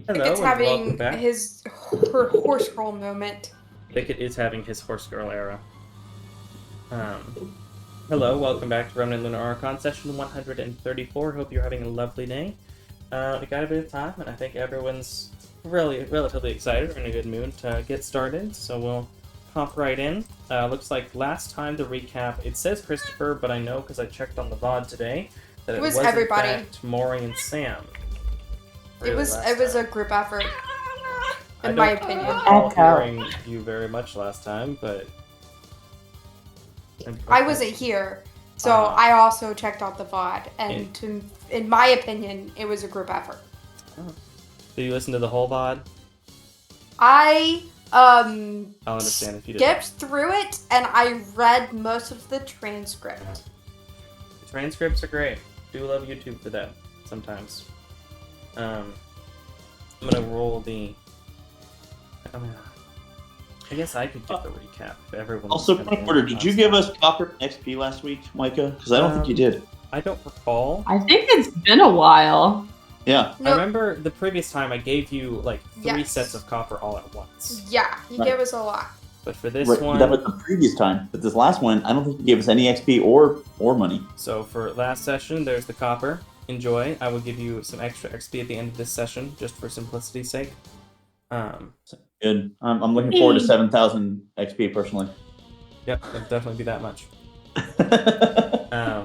Hello It's and welcome having back. her horse girl moment. Thicket is having his horse girl era. Hello, welcome back to Remnant Lunar Archon session 134. Hope you're having a lovely day. We got a bit of time, and I think everyone's relatively excited or in a good mood to get started. So we'll hop right in. Looks like last time the recap, it says Christopher, but I know because I checked on the VOD today that It it was was everybody. in fact Maury and Sam. It was a group effort, in my opinion. I don't recall hearing you very much last time, but I wasn't here, so I also checked out the VOD, and in my opinion, it was a group effort. Did you listen to the whole VOD? I I'll understand if you didn't. skipped through it, and I read most of the transcript. The transcripts are great. Do love YouTube for that sometimes. I'm gonna roll the. I guess I could get the recap if everyone. Also, point of order, did you give us copper XP last week, Micah? Because I don't think you did. I don't recall. I think it's been a while. Yeah. I remember the previous time I gave you like 3 Yes. sets of copper all at once. Yeah, he gave us a lot. But for this Right, one, that was the previous time. But this last one, I don't think you gave us any XP or money. So for last session, there's the copper. Enjoy. I will give you some extra XP at the end of this session, just for simplicity's sake. Good. I'm looking forward to 7,000 XP personally. Yep, it'll definitely be that much.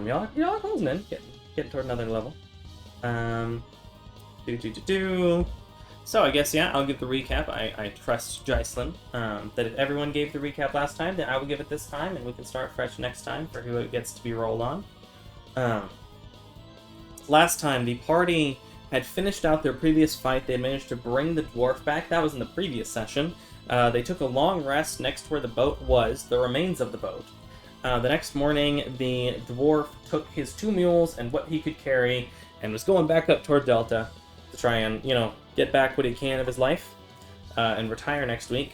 Y'all are closing in, getting toward another level. So I guess I'll give the recap. I trust Jaislyn that if everyone gave the recap last time, then I will give it this time, and we can start fresh next time for who it gets to be rolled on. Last time the party had finished out their previous fight. They had managed to bring the dwarf back. That was in the previous session. They took a long rest next to where the boat was, the remains of the boat. The next morning, the dwarf took his 2 mules and what he could carry and was going back up toward Delta to try and, get back what he can of his life and retire next week.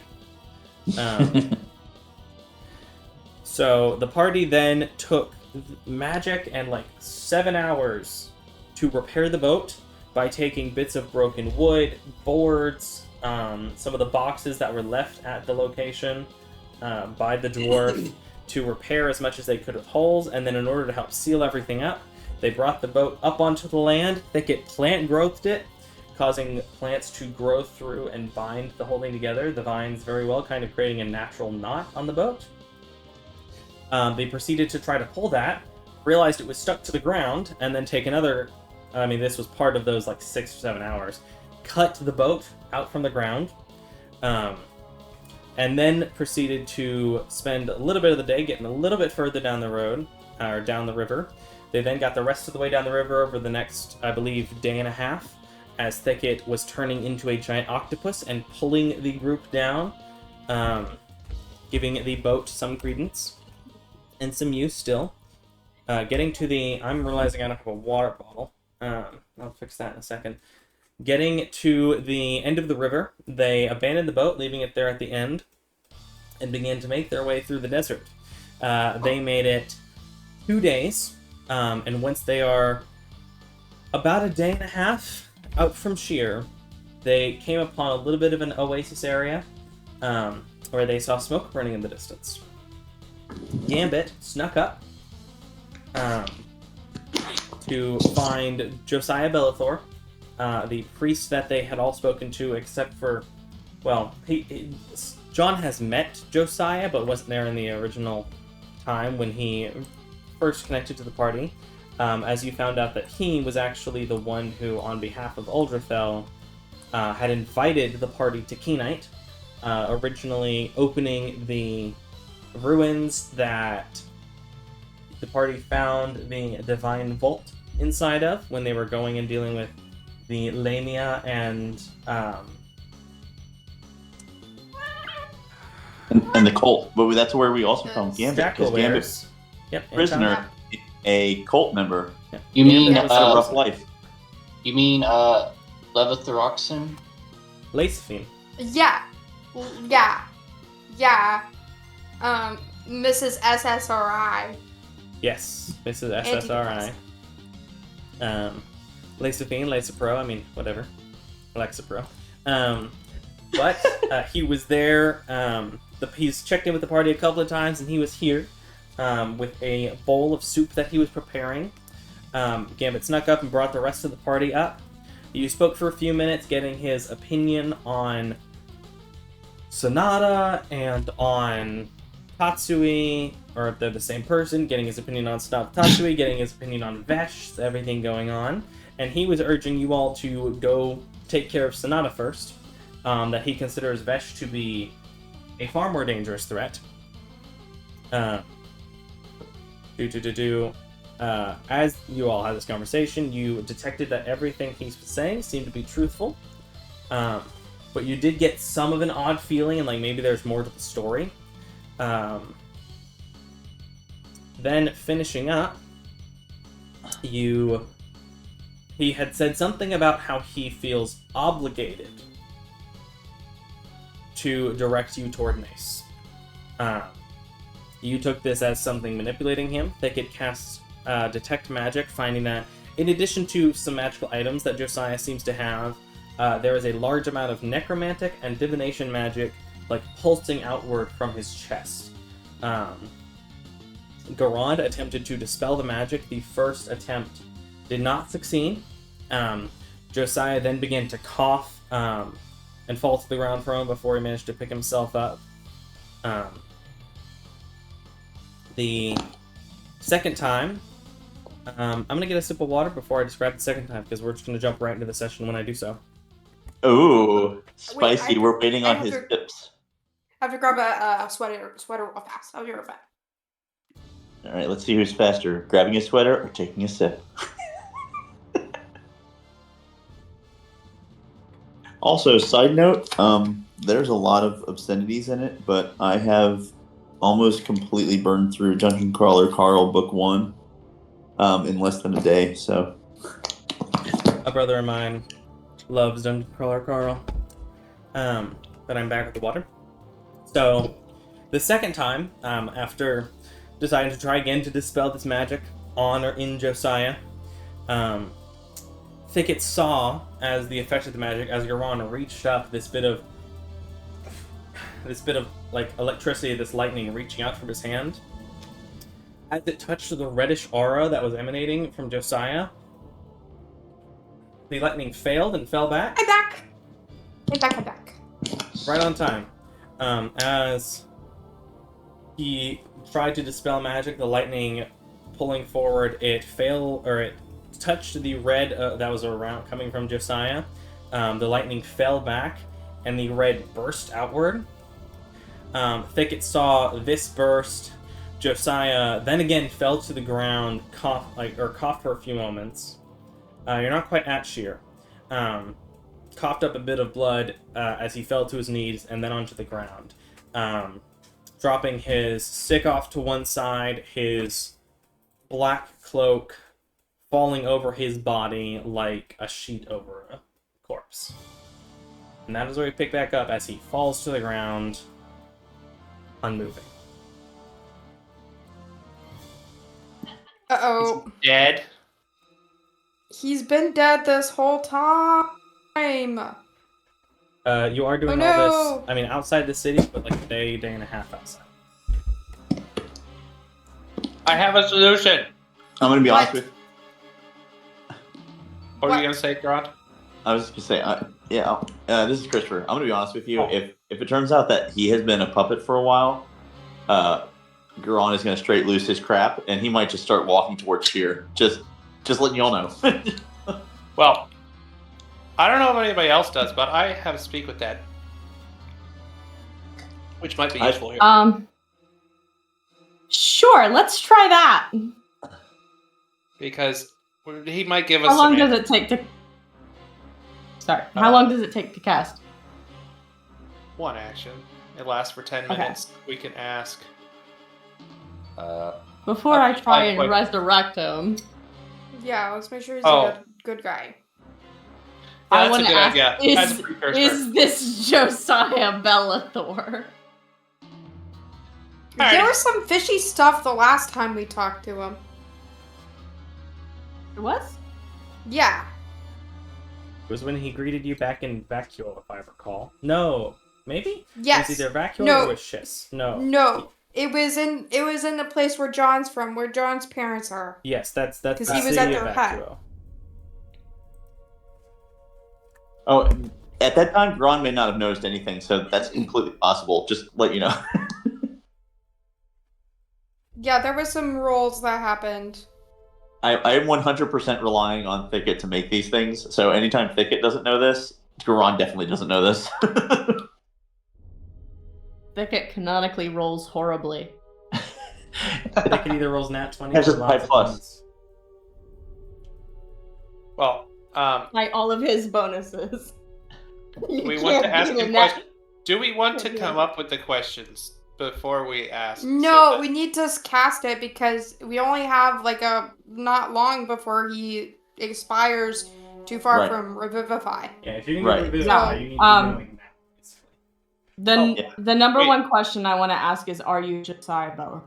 So the party then took magic and 7 hours to repair the boat by taking bits of broken wood, boards, some of the boxes that were left at the location by the dwarf to repair as much as they could with holes, and then in order to help seal everything up, they brought the boat up onto the land. Thicket plant growthed it, causing plants to grow through and bind the whole thing together, the vines very well, kind of creating a natural knot on the boat. They proceeded to try to pull that, realized it was stuck to the ground, and then take another, this was part of those 6 or 7 hours, cut the boat out from the ground, and then proceeded to spend a little bit of the day getting a little bit further down the road, or down the river. They then got the rest of the way down the river over the next, I believe, day and a half, as Thicket was turning into a giant octopus and pulling the group down, giving the boat some credence and some use still. Getting to the... I'm realizing I don't have a water bottle. I'll fix that in a second. Getting to the end of the river, they abandoned the boat, leaving it there at the end, and began to make their way through the desert. They made it 2 days, and once they are about a day and a half out from Sheer, they came upon a little bit of an oasis area, where they saw smoke burning in the distance. Gambit snuck up to find Josiah Bellathor, the priest that they had all spoken to, except for, John has met Josiah, but wasn't there in the original time when he first connected to the party. As you found out that he was actually the one who, on behalf of Uldrafell, had invited the party to Keenite, originally opening the ruins that the party found the Divine Vault inside of when they were going and dealing with the Lamia and the cult. But that's where we also found Gambit, because Gambit's prisoner, a cult member. Yeah. You mean had a rough life. You mean Levithyroxen? Lacephine. Yeah. Mrs. SSRI. Yes, Mrs. SSRI. Lacephine, Lacepro, whatever. Alexapro. But he was there. He's checked in with the party a couple of times, and he was here with a bowl of soup that he was preparing. Gambit snuck up and brought the rest of the party up. You spoke for a few minutes, getting his opinion on Sonata and on Tatsui, or if they're the same person, getting his opinion on Tatsui, getting his opinion on Vesh, everything going on. And he was urging you all to go take care of Sonata first, that he considers Vesh to be a far more dangerous threat. As you all had this conversation, you detected that everything he was saying seemed to be truthful. But you did get some of an odd feeling, and like maybe there's more to the story. Then finishing up, he had said something about how he feels obligated to direct you toward Mace. You took this as something manipulating him. They could cast Detect Magic, finding that in addition to some magical items that Josiah seems to have, there is a large amount of necromantic and divination magic, like pulsing outward from his chest. Garand attempted to dispel the magic. The first attempt did not succeed. Josiah then began to cough and fall to the ground for him before he managed to pick himself up. The second time, I'm going to get a sip of water before I describe the second time, because we're just going to jump right into the session when I do so. Ooh, spicy. We're waiting on his tips. I have to grab a sweater real fast. I'll be right back. All right, let's see who's faster, grabbing a sweater or taking a sip. Also, side note, there's a lot of obscenities in it, but I have almost completely burned through Dungeon Crawler Carl Book 1 in less than a day, so... A brother of mine loves Dungeon Crawler Carl. But I'm back with the water. So, the second time, after deciding to try again to dispel this magic on or in Josiah, Thicket saw, as the effect of the magic, as Garon reached up, this bit of like electricity, this lightning reaching out from his hand. As it touched the reddish aura that was emanating from Josiah, the lightning failed and fell back. I'm back. Right on time. As he tried to dispel magic, the lightning pulling forward, it touched the red that was around coming from Josiah. The lightning fell back, and the red burst outward. Thicket saw this burst. Josiah then again fell to the ground, coughed for a few moments. You're not quite at sheer. Coughed up a bit of blood as he fell to his knees and then onto the ground. Dropping his stick off to one side, his black cloak falling over his body like a sheet over a corpse. And that is where we pick back up as he falls to the ground, unmoving. Uh-oh. He's dead? He's been dead this whole time. You are doing all this, I mean, outside the city, but like a day and a half outside. I have a solution. I'm going to be honest with you. What were you going to say, Grant? I was just going to say, this is Christopher. I'm going to be honest with you. If it turns out that he has been a puppet for a while, Garon is going to straight loose his crap, and he might just start walking towards Sheer. Just letting y'all know. Well, I don't know if anybody else does, but I have a speak with Dad. Which might be useful here. Sure, let's try that. Because he might give us How long does it take to... Sorry, how long does it take to cast? One action. It lasts for 10 minutes. We can ask. Before I try and resurrect him. Yeah, let's make sure he's a good guy. Yeah, I want to ask, is this Josiah Bellathor? There was some fishy stuff the last time we talked to him. There was? Yeah. It was when he greeted you back in Vacuole, if I recall. No, maybe? Yes. It was either Vacuole No. or with Schiss. No. No. It was in the place where John's from, where John's parents are. Yes, that's the 'Cause he was city at of their hut. Vacuole. Oh, at that time, Gron may not have noticed anything, so that's completely possible. Just let you know. Yeah, there was some rolls that happened. I am 100% relying on Thicket to make these things, so anytime Thicket doesn't know this, Gron definitely doesn't know this. Thicket canonically rolls horribly. Thicket either rolls nat 20 That's or just lots high of plus. ones. Well, Like all of his bonuses. we want to ask him questions. Do we want to come up with the questions before we ask? No, we need to cast it because we only have like a not long before he expires too far Right. from Revivify. Yeah, if you're Right. going to revisit Yeah. you need to be knowing that. Basically. The number Wait. one question I want to ask is, are you Josiah Bella?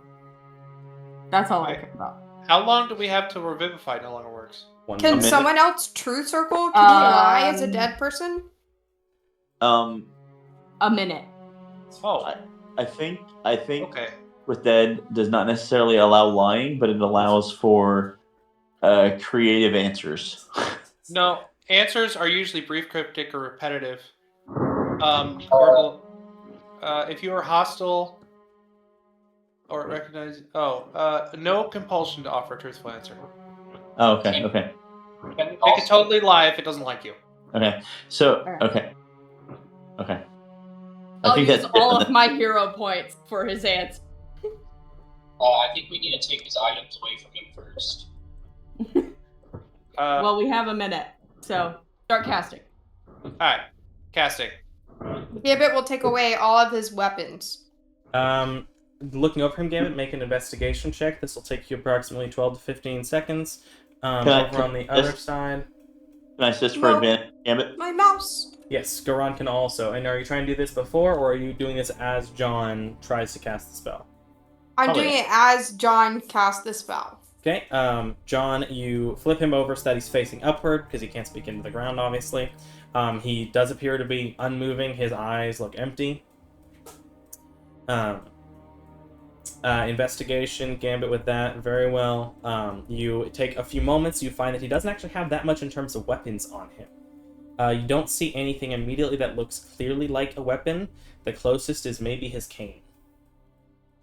That's all I Wait. care about. How long do we have till Revivify no longer works? 1 Can minute. someone else truth circle? Can he lie as a Um, dead person? A minute. Oh, I think okay. with Dead does not necessarily allow lying, but it allows for creative answers. No, answers are usually brief, cryptic, or repetitive. Verbal. If you are hostile or recognize, no compulsion to offer a truthful answer. Oh, okay, okay, It can totally lie if it doesn't like you. okay. So, Alright. okay. I'll use that's all different of my hero points for his answer. I think we need to take his items away from him first. Well, we have a minute, so start casting. Alright, casting. Gambit will take away all of his weapons. Looking over him, Gambit, make an investigation check. This will take you approximately 12 to 15 seconds. Can I- Over on the other side. Can I assist for No. advantage, Gambit? My mouse. Yes, Garon can also. And are you trying to do this before, or are you doing this as John tries to cast the spell? I'm Probably. doing it as John cast the spell. Okay, John, you flip him over so that he's facing upward, because he can't speak into the ground, obviously. He does appear to be unmoving. His eyes look empty. Investigation, Gambit with that, very well. You take a few moments, you find that he doesn't actually have that much in terms of weapons on him. You don't see anything immediately that looks clearly like a weapon. The closest is maybe his cane.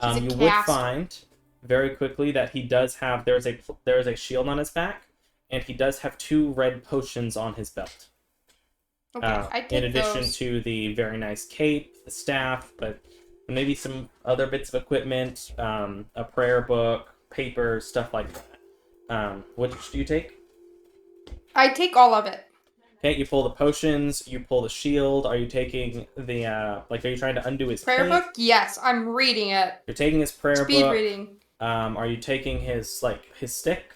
He's a You would caster. find very quickly that he does have, there is a shield on his back, and he does have 2 red potions on his belt. Okay, I take In addition those. to the very nice cape, the staff, but maybe some other bits of equipment, a prayer book, paper, stuff like that. Which do you take? I take all of it. Okay, you pull the potions, you pull the shield. Are you taking the, are you trying to undo his Prayer cape? book? Yes, I'm reading it. You're taking his prayer Speed book. reading. Are you taking his stick?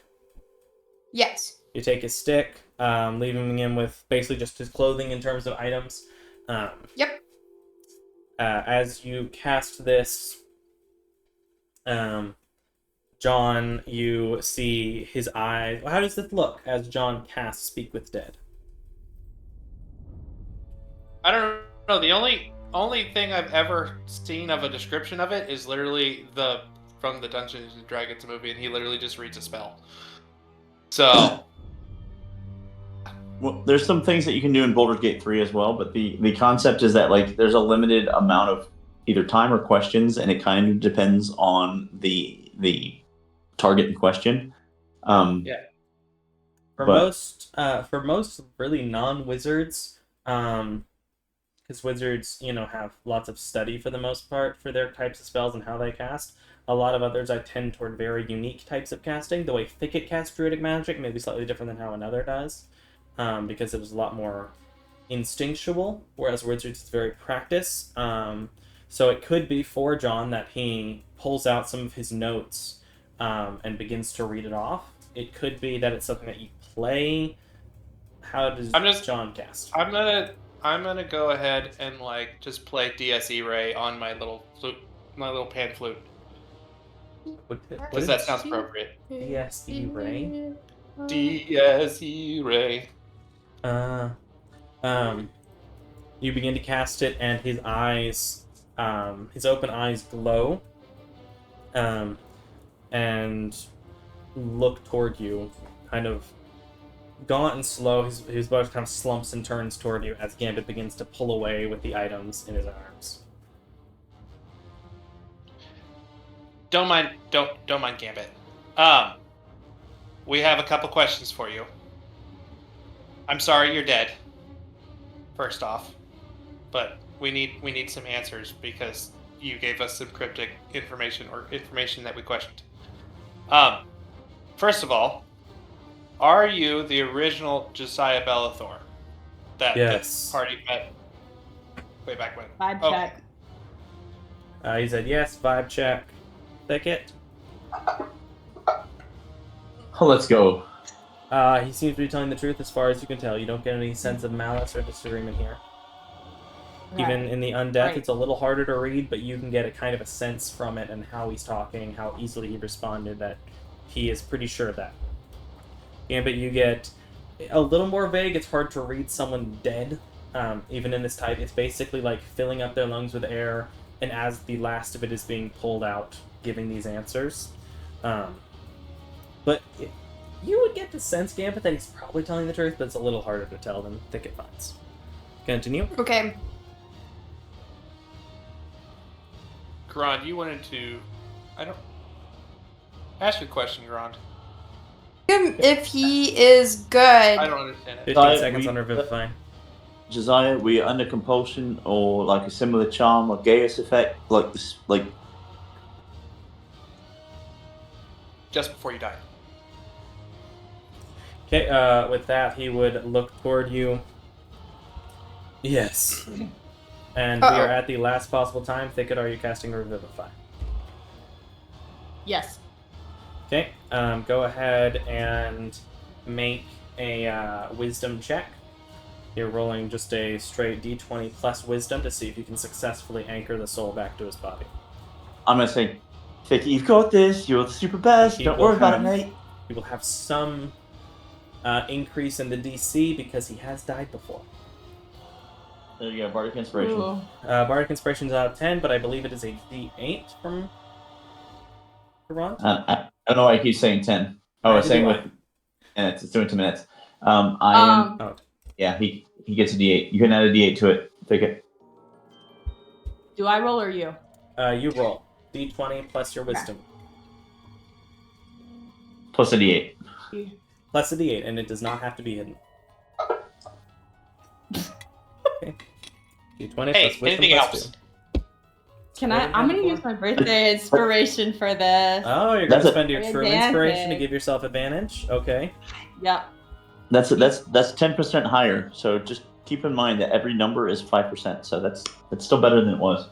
Yes. You take his stick, leaving him with basically just his clothing in terms of items. Yep. As you cast this, John, you see his eyes. How does this look as John casts Speak with Dead? I don't know. The only thing I've ever seen of a description of it is literally from the Dungeons and Dragons movie, and he literally just reads a spell. So, Well, there's some things that you can do in Baldur's Gate 3 as well, but the concept is that like there's a limited amount of either time or questions, and it kind of depends on the target in question. Yeah. For But- most really non-wizards, because wizards, have lots of study for the most part for their types of spells and how they cast. A lot of others, I tend toward very unique types of casting. The way Thicket casts druidic magic may be slightly different than how another does, because it was a lot more instinctual, whereas wizards is very practice. So it could be for John that he pulls out some of his notes and begins to read it off. It could be that it's something that you play. How does John cast? I'm gonna go ahead and just play DSE Ray on my little flute, my little pan flute, because that sounds appropriate. DSE Ray? DSE Ray. You begin to cast it, and his open eyes glow, and look toward you, kind of gaunt and slow. His body kind of slumps and turns toward you as Gambit begins to pull away with the items in his arms. Don't mind Gambit. We have a couple questions for you. I'm sorry you're dead. First off, but we need some answers because you gave us some cryptic information or information that we questioned. First of all, are you the original Josiah Bellathor that Yes. the party met way back when? Vibe Oh. check. He said yes. Vibe check. Thicket. Let's go. He seems to be telling the truth as far as you can tell. You don't get any sense of malice or disagreement here. Okay. Even in the undeath, Right. it's a little harder to read, but you can get a kind of a sense from it and how he's talking, how easily he responded, that he is pretty sure of that. Yeah, but you get a little more vague. It's hard to read someone dead, even in this type. It's basically like filling up their lungs with air, and as the last of it is being pulled out, giving these answers. You would get the sense, Gambit, that he's probably telling the truth, but it's a little harder to tell than Thicket finds. Continue. Okay. Garand, you wanted to... Ask your question, Garand. If he is good. I don't understand it. 15 seconds on Revivify. Josiah, we under compulsion or like a similar charm or Gaius effect, like this, like Just before you died. Okay, with that, he would look toward you. Yes. And we are at the last possible time. Thicket, are you casting Revivify? Yes. Okay, go ahead and make a wisdom check. You're rolling just a straight d20 plus wisdom to see if you can successfully anchor the soul back to his body. I'm gonna say, Thicket, you've got this. You're the super best. He Don't will worry about it, have- mate. You will have some increase in the DC because he has died before. There you go, Bardic Inspiration. Ooh. Bardic Inspiration is out of 10, but I believe it is a D8 from Ron. I don't know why I keep saying 10. Oh, I was saying with minutes. It's doing 2 minutes. I am. Yeah, he gets a D8. You can add a D8 to it. Thicket. Do I roll or you? You roll D20 plus your wisdom. Plus a D8. Plus a D8, and it does not have to be hidden. Okay. D20 Hey, plus wisdom anything plus else? 2. Can I? I'm gonna use my birthday inspiration for this. Oh, you're going to That's spend your true Advantage. inspiration to give yourself advantage? Okay. Yep. That's 10% higher. So just keep in mind that every number is 5%. So that's still better than it was.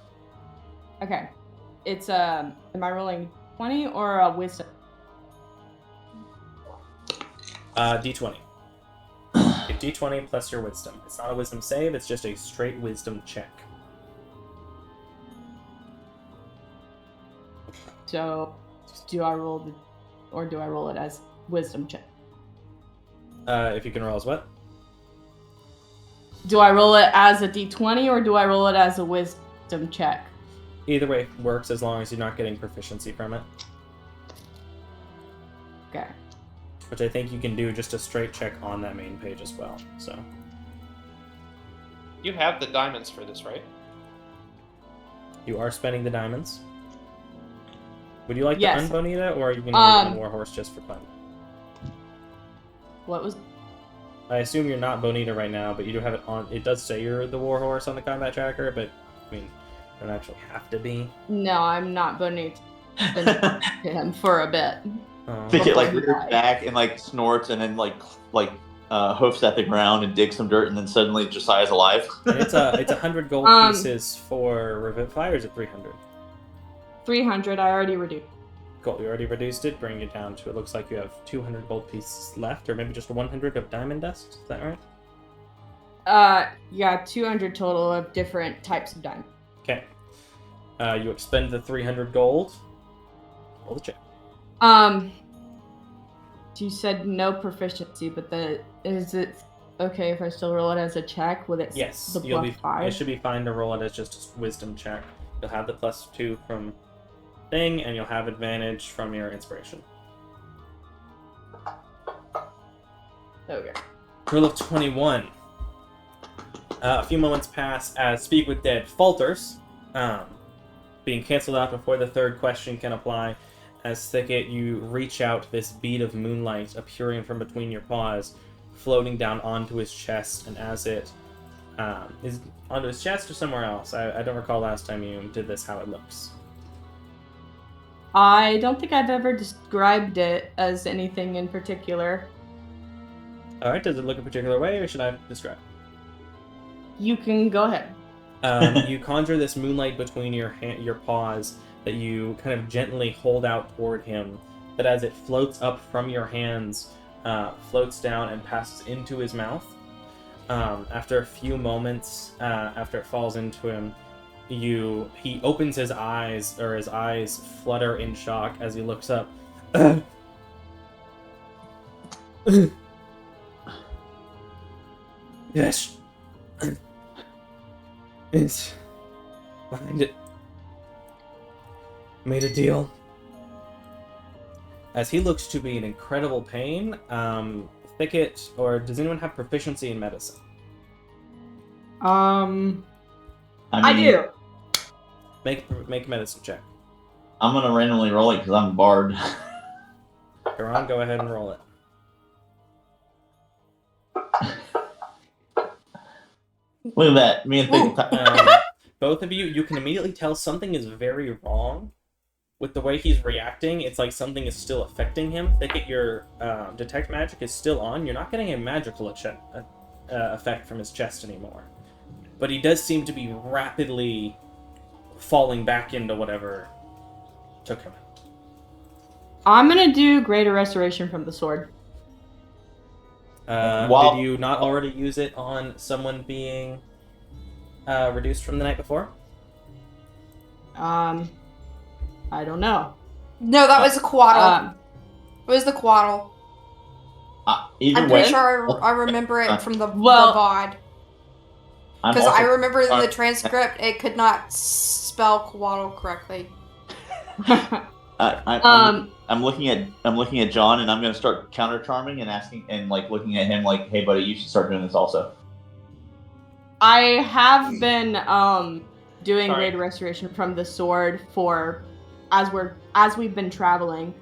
Okay. It's am I rolling 20 or a wisdom? D20. A D20 plus your wisdom. It's not a wisdom save, it's just a straight wisdom check. So, do I roll or do I roll it as wisdom check? If you can roll as what? Do I roll it as a d20 or do I roll it as a wisdom check? Either way works as long as you're not getting proficiency from it. Okay. Which I think you can do just a straight check on that main page as well. So You have the diamonds for this, right? you are spending the diamonds. Would you like Yes. to unbonita, or are you going to leave the warhorse just for fun? What was? I assume you're not bonita right now, but you do have it on. It does say you're the warhorse on the combat tracker, but I mean, you don't actually have to be. No, I'm not boning to him for a bit. Thicket like Before he rears died. back and like snorts and then like hoofs at the ground and digs some dirt and then suddenly Josiah's alive. And it's 100 gold pieces for Revivify, or is it 300? 300. I already reduced. Cool, you already reduced it, bring it down to, it looks like you have 200 gold pieces left, or maybe just 100 of diamond dust, is that right? Yeah, 200 total of different types of diamond. Okay. You expend the 300 gold. Roll the check. You said no proficiency, but is it okay if I still roll it as a check with it? Yes, the plus 5. It should be fine to roll it as just a wisdom check. You'll have the +2 from thing, and you'll have advantage from your inspiration. Okay. Rule of 21. A few moments pass as Speak with Dead falters, being canceled out before the third question can apply. As Thicket, you reach out this bead of moonlight appearing from between your paws, floating down onto his chest, and as it is onto his chest or somewhere else. I don't recall last time you did this how it looks. I don't think I've ever described it as anything in particular. Alright, does it look a particular way, or should I describe? You can go ahead. You conjure this moonlight between your paws that you kind of gently hold out toward him, that as it floats up from your hands, floats down and passes into his mouth. After a few moments, after it falls into him, he opens his eyes, or his eyes flutter in shock as he looks up. Yes. It's behind it. Made a deal. As he looks to be in incredible pain, Thicket, or does anyone have proficiency in medicine? I do. Make a medicine check. I'm gonna randomly roll it because I'm a bard. Garon, go ahead and roll it. Look at that. Me and Thicket. Both of you can immediately tell something is very wrong with the way he's reacting. It's like something is still affecting him. Thicket, your detect magic is still on. You're not getting a magical effect from his chest anymore. But he does seem to be rapidly falling back into whatever took him out. I'm gonna do Greater Restoration from the sword. Did you not already use it on someone being reduced from the night before? I don't know. No, that was a quaddle. It was the quaddle. I'm pretty sure I remember it from the VOD. Because I remember in the transcript it could not spell quaddle correctly. I'm looking at John, and I'm gonna start counter charming and asking and like looking at him like, "Hey, buddy, you should start doing this also." I have been doing Greater Restoration from the sword for as we've been traveling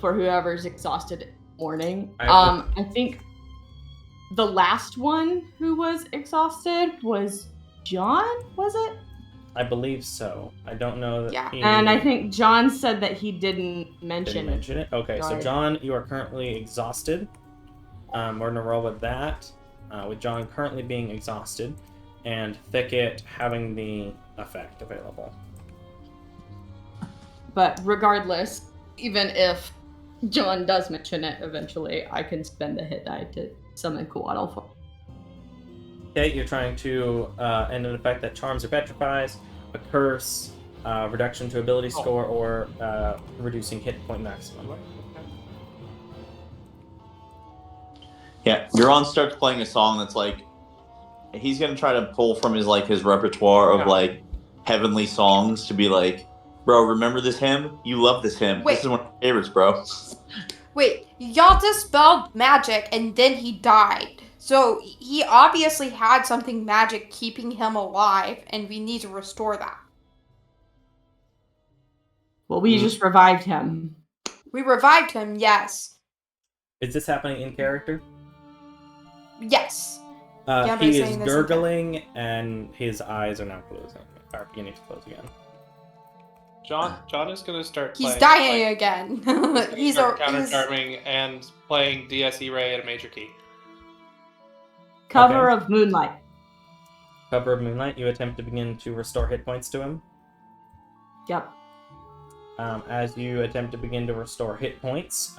for whoever's exhausted morning. I think the last one who was exhausted was John, was it? I believe so. I don't know that. Yeah. And I think John said that he didn't mention it. Okay, so John, you are currently exhausted. We're gonna roll with that, with John currently being exhausted, and Thicket having the effect available. But regardless, even if John does mention it eventually, I can spend a hit die to summon Coatl for. Okay, you're trying to end an effect that charms or petrifies, a curse, reduction to ability score, or reducing hit point maximum. Yeah, Garon starts playing a song that's like he's gonna try to pull from his repertoire of like heavenly songs to be like, bro, remember this hymn? You love this hymn. Wait. This is one of my favorites, bro. Wait, y'all dispelled magic and then he died. So he obviously had something magic keeping him alive, and we need to restore that. Well, we just revived him. We revived him, yes. Is this happening in character? Yes. He is gurgling, and his eyes are now closing. Are beginning to close again. John is going to start playing. He's dying again. He's counter charming and playing DSE Ray at a major key. Cover of Moonlight. Cover of Moonlight. You attempt to begin to restore hit points to him. Yep. As you attempt to begin to restore hit points,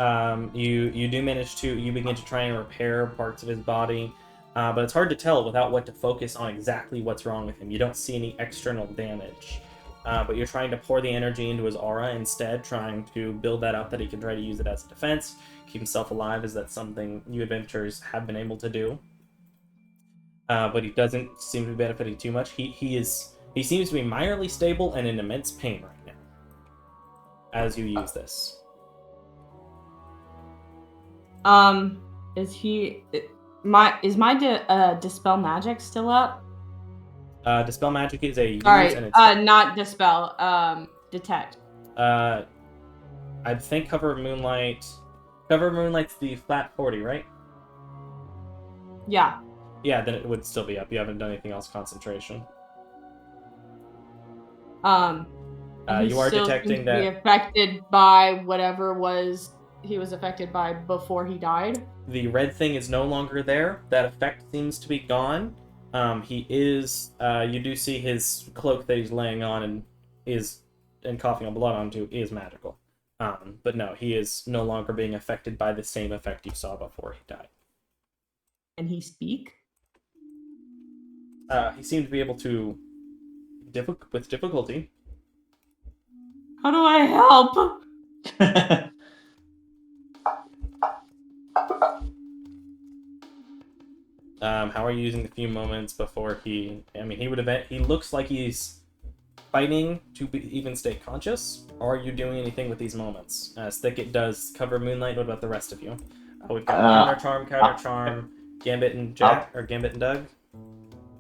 you do manage to begin to try and repair parts of his body, but it's hard to tell without what to focus on exactly what's wrong with him. You don't see any external damage, but you're trying to pour the energy into his aura instead, trying to build that up that he can try to use it as a defense, keep himself alive. Is that something you adventurers have been able to do? but he doesn't seem to be benefiting too much. He seems to be minorly stable and in immense pain right now as you use this. Is my dispel magic still up? Dispel magic is a use, and it's not dispel. Detect. I think Cover of Moonlight. Cover of Moonlight's the flat 40, right? Yeah. Yeah, then it would still be up. You haven't done anything else concentration. You are detecting that be affected by whatever he was affected by before he died. The red thing is no longer there. That effect seems to be gone. He is. You do see his cloak that he's laying on and coughing on blood onto is magical. But no, he is no longer being affected by the same effect you saw before he died. And he speak? He seemed to be able to, with difficulty. How do I help? How are you using the few moments before he looks like he's fighting to even stay conscious. Or are you doing anything with these moments? Thicket does Cover Moonlight. What about the rest of you? We've got Counter Charm, Gambit and Jack, or Gambit and Doug.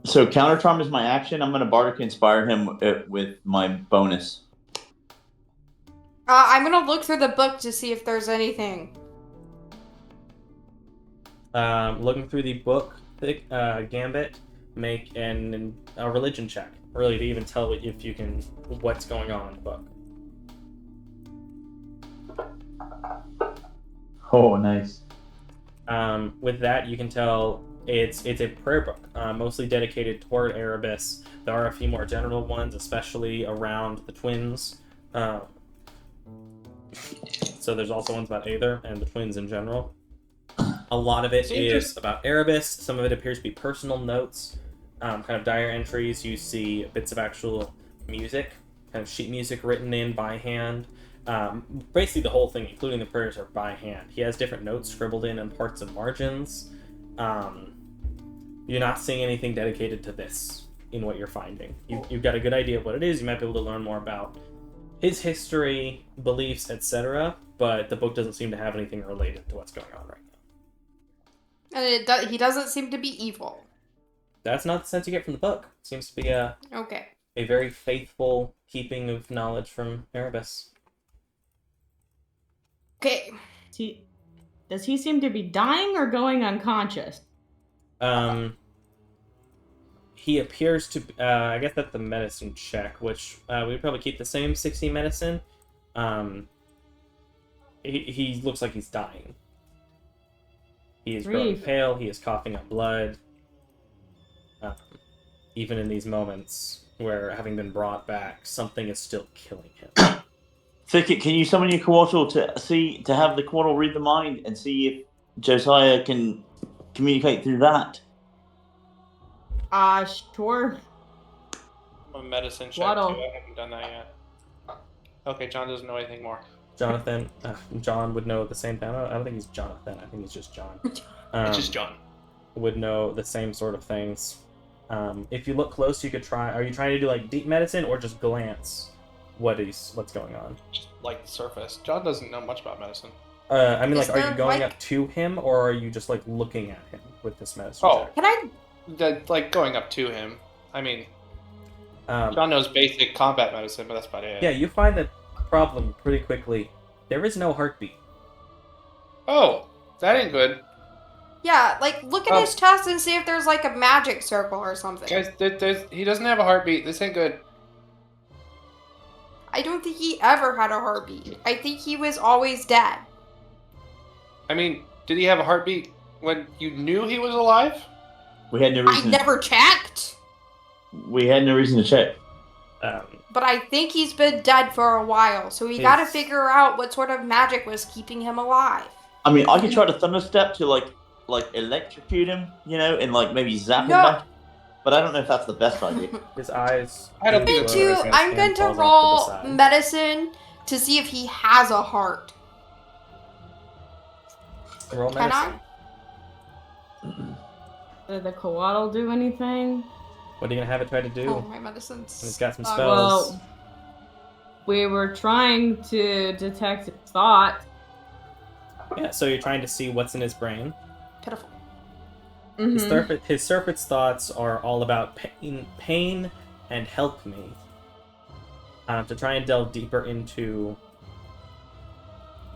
So Counter Charm is my action. I'm going to Bardic Inspire him with my bonus. I'm going to look through the book to see if there's anything. Looking through the book, Gambit, make a religion check. Really, to even tell if you can what's going on in the book. Oh, nice. With that, you can tell it's a prayer book, mostly dedicated toward Erebus. There are a few more general ones, especially around the twins. So there's also ones about Aether and the twins in general. A lot of it is about Erebus. Some of it appears to be personal notes, kind of diary entries. You see bits of actual music, kind of sheet music written in by hand. Basically the whole thing, including the prayers, are by hand. He has different notes scribbled in parts of margins. You're not seeing anything dedicated to this in what you're finding. You've got a good idea of what it is. You might be able to learn more about his history, beliefs, etc., but the book doesn't seem to have anything related to what's going on right now. And he doesn't seem to be evil. That's not the sense you get from the book. It seems to be a very faithful keeping of knowledge from Erebus. Okay. Does he seem to be dying or going unconscious? He appears to. I guess that's the medicine check, which we'd probably keep the same 60 medicine. He looks like he's dying. He is growing pale. He is coughing up blood. Even in these moments where, having been brought back, something is still killing him. Thicket, can you summon your Coatl to have the Coatl read the mind and see if Josiah can communicate through that? Sure. I'm a medicine check too. I haven't done that yet. Okay, John doesn't know anything more. Jonathan, John would know the same thing. I don't think he's Jonathan. I think he's just John. It's just John. Would know the same sort of things. If you look close, you could try. Are you trying to do like deep medicine or just glance? What's going on? Just like the surface. John doesn't know much about medicine. Are you going up to him, or are you just like looking at him with this medicine check? Can I? Going up to him. I mean, John knows basic combat medicine, but that's about it. Yeah, you find the problem pretty quickly. There is no heartbeat. Oh, that ain't good. Yeah, look at his chest and see if there's a magic circle or something. Guys, he doesn't have a heartbeat. This ain't good. I don't think he ever had a heartbeat. I think he was always dead. I mean, did he have a heartbeat when you knew he was alive? We had no reason. I never checked. We had no reason to check. But I think he's been dead for a while, so we got to figure out what sort of magic was keeping him alive. I mean, I could try to thunderstep to electrocute him, and maybe zap him back. But I don't know if that's the best idea. His eyes. I don't think I'm going to roll medicine to see if he has a heart. Roll medicine. Can Did the coatl do anything? What are you gonna have it try to do? Oh, my medicines. It's got some spells. Well, we were trying to detect its thought. Yeah, so you're trying to see what's in his brain. Pitiful. Mm-hmm. His surface thoughts are all about pain and help me. To try and delve deeper into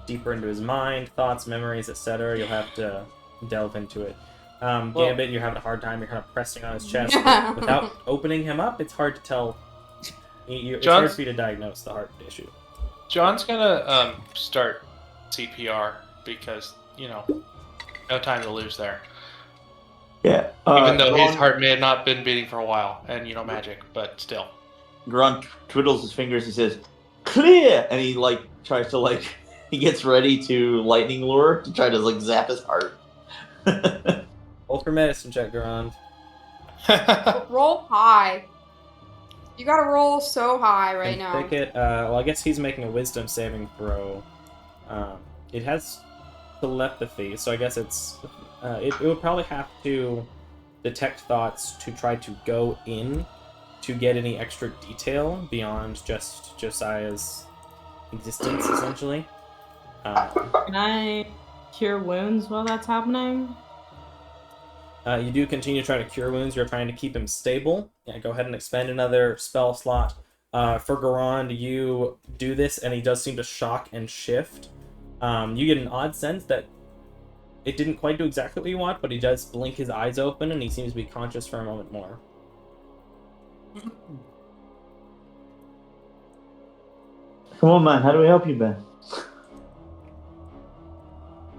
his mind, thoughts, memories, etc., you'll have to delve into it. Gambit, you're having a hard time. You're kind of pressing on his chest. Without opening him up, it's hard to tell. It's hard for you to diagnose the heart issue. John's gonna start CPR because, no time to lose there. Yeah. Even though his heart may have not been beating for a while, and magic, but still. Grunt twiddles his fingers and says, "Clear!" And he tries to he gets ready to lightning lure to try to zap his heart. Roll for medicine check, Garand. Roll high. You gotta roll so high right now. Thicket, well, I guess he's making a wisdom saving throw. It has telepathy, so I guess it would probably have to detect thoughts to try to go in to get any extra detail beyond just Josiah's existence, essentially. Can I cure wounds while that's happening? You do continue to try to cure wounds. You're trying to keep him stable. Yeah, go ahead and expend another spell slot. For Garand, you do this, and he does seem to shock and shift. You get an odd sense that it didn't quite do exactly what you want, but he does blink his eyes open, and he seems to be conscious for a moment more. Come on, man. How do we help you, Ben?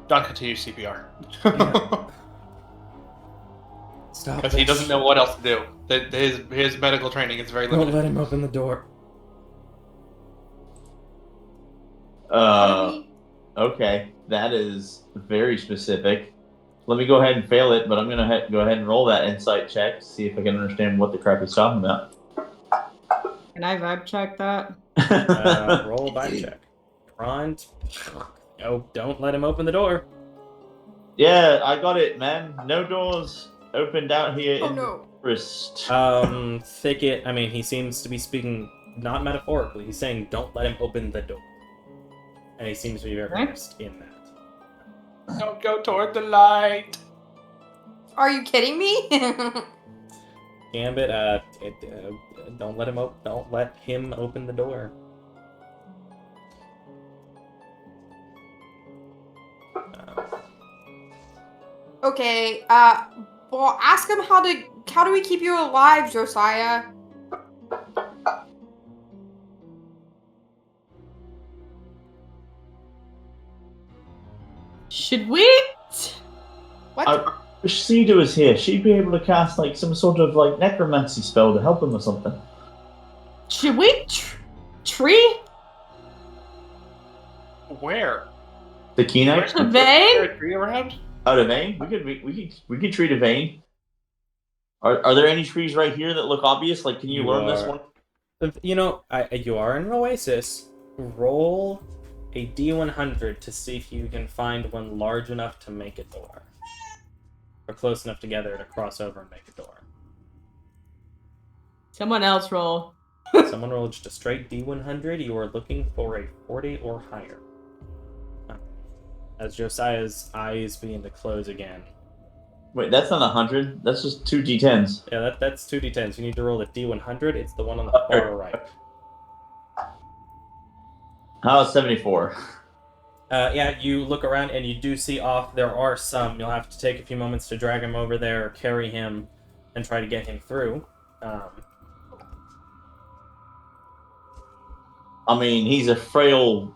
John continues CPR. Yeah. Stop. Because he doesn't know what else to do. His medical training is very limited. Don't let him open the door. Okay. That is very specific. Let me go ahead and fail it, but I'm going to go ahead and roll that insight check to see if I can understand what the crap he's talking about. Can I vibe check that? Roll a vibe check. Garand. Oh, don't let him open the door. Yeah, I got it, man. No doors opened out here in the forest. Thicket, he seems to be speaking not metaphorically. He's saying, don't let him open the door. And he seems to be very earnest in that. Don't go toward the light. Are you kidding me? Gambit, don't let him open the door. Okay, well, ask him how do we keep you alive, Josiah? Should we? What? Sita was here. She'd be able to cast some sort of necromancy spell to help him or something. Should we tree? Where? The Kenite? The vein? Is there a tree around? Oh, the vein? We could treat a vein. Are there any trees right here that look obvious? Can you learn this one? You are in an oasis. Roll a D100 to see if you can find one large enough to make a door. Or close enough together to cross over and make a door. Someone else roll. Someone roll just a straight D100. You are looking for a 40 or higher. As Josiah's eyes begin to close again. Wait, that's not 100. That's just 2 D10s. Yeah, that's 2 D10s. You need to roll a D100. It's the one on the far right. How about 74? Yeah, you look around and you do see off. There are some. You'll have to take a few moments to drag him over there, or carry him, and try to get him through. He's a frail,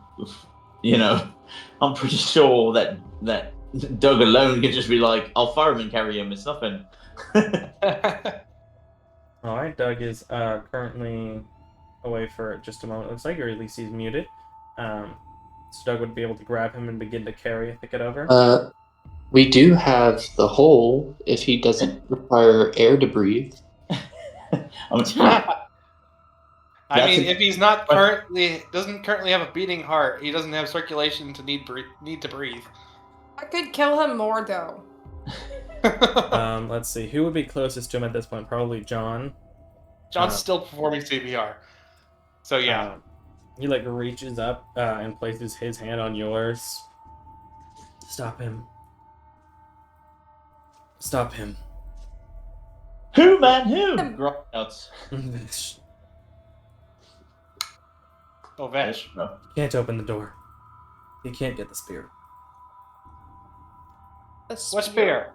I'm pretty sure that Doug alone could just be like, I'll fireman carry him. It's nothing. All right, Doug is currently away for just a moment. Looks like, or at least he's muted. So Doug would be able to grab him and begin to carry Thicket over. We do have the hole if he doesn't require air to breathe. If he's not doesn't currently have a beating heart, he doesn't have circulation to need to breathe. I could kill him more though. Let's see. Who would be closest to him at this point? Probably John. John's still performing CPR. So yeah. He like reaches up and places his hand on yours. Stop him. Stop him. Who, man? Who? Grognouts. Vesh. Oh, Vesh. No. Can't open the door. He can't get the spear. What spear?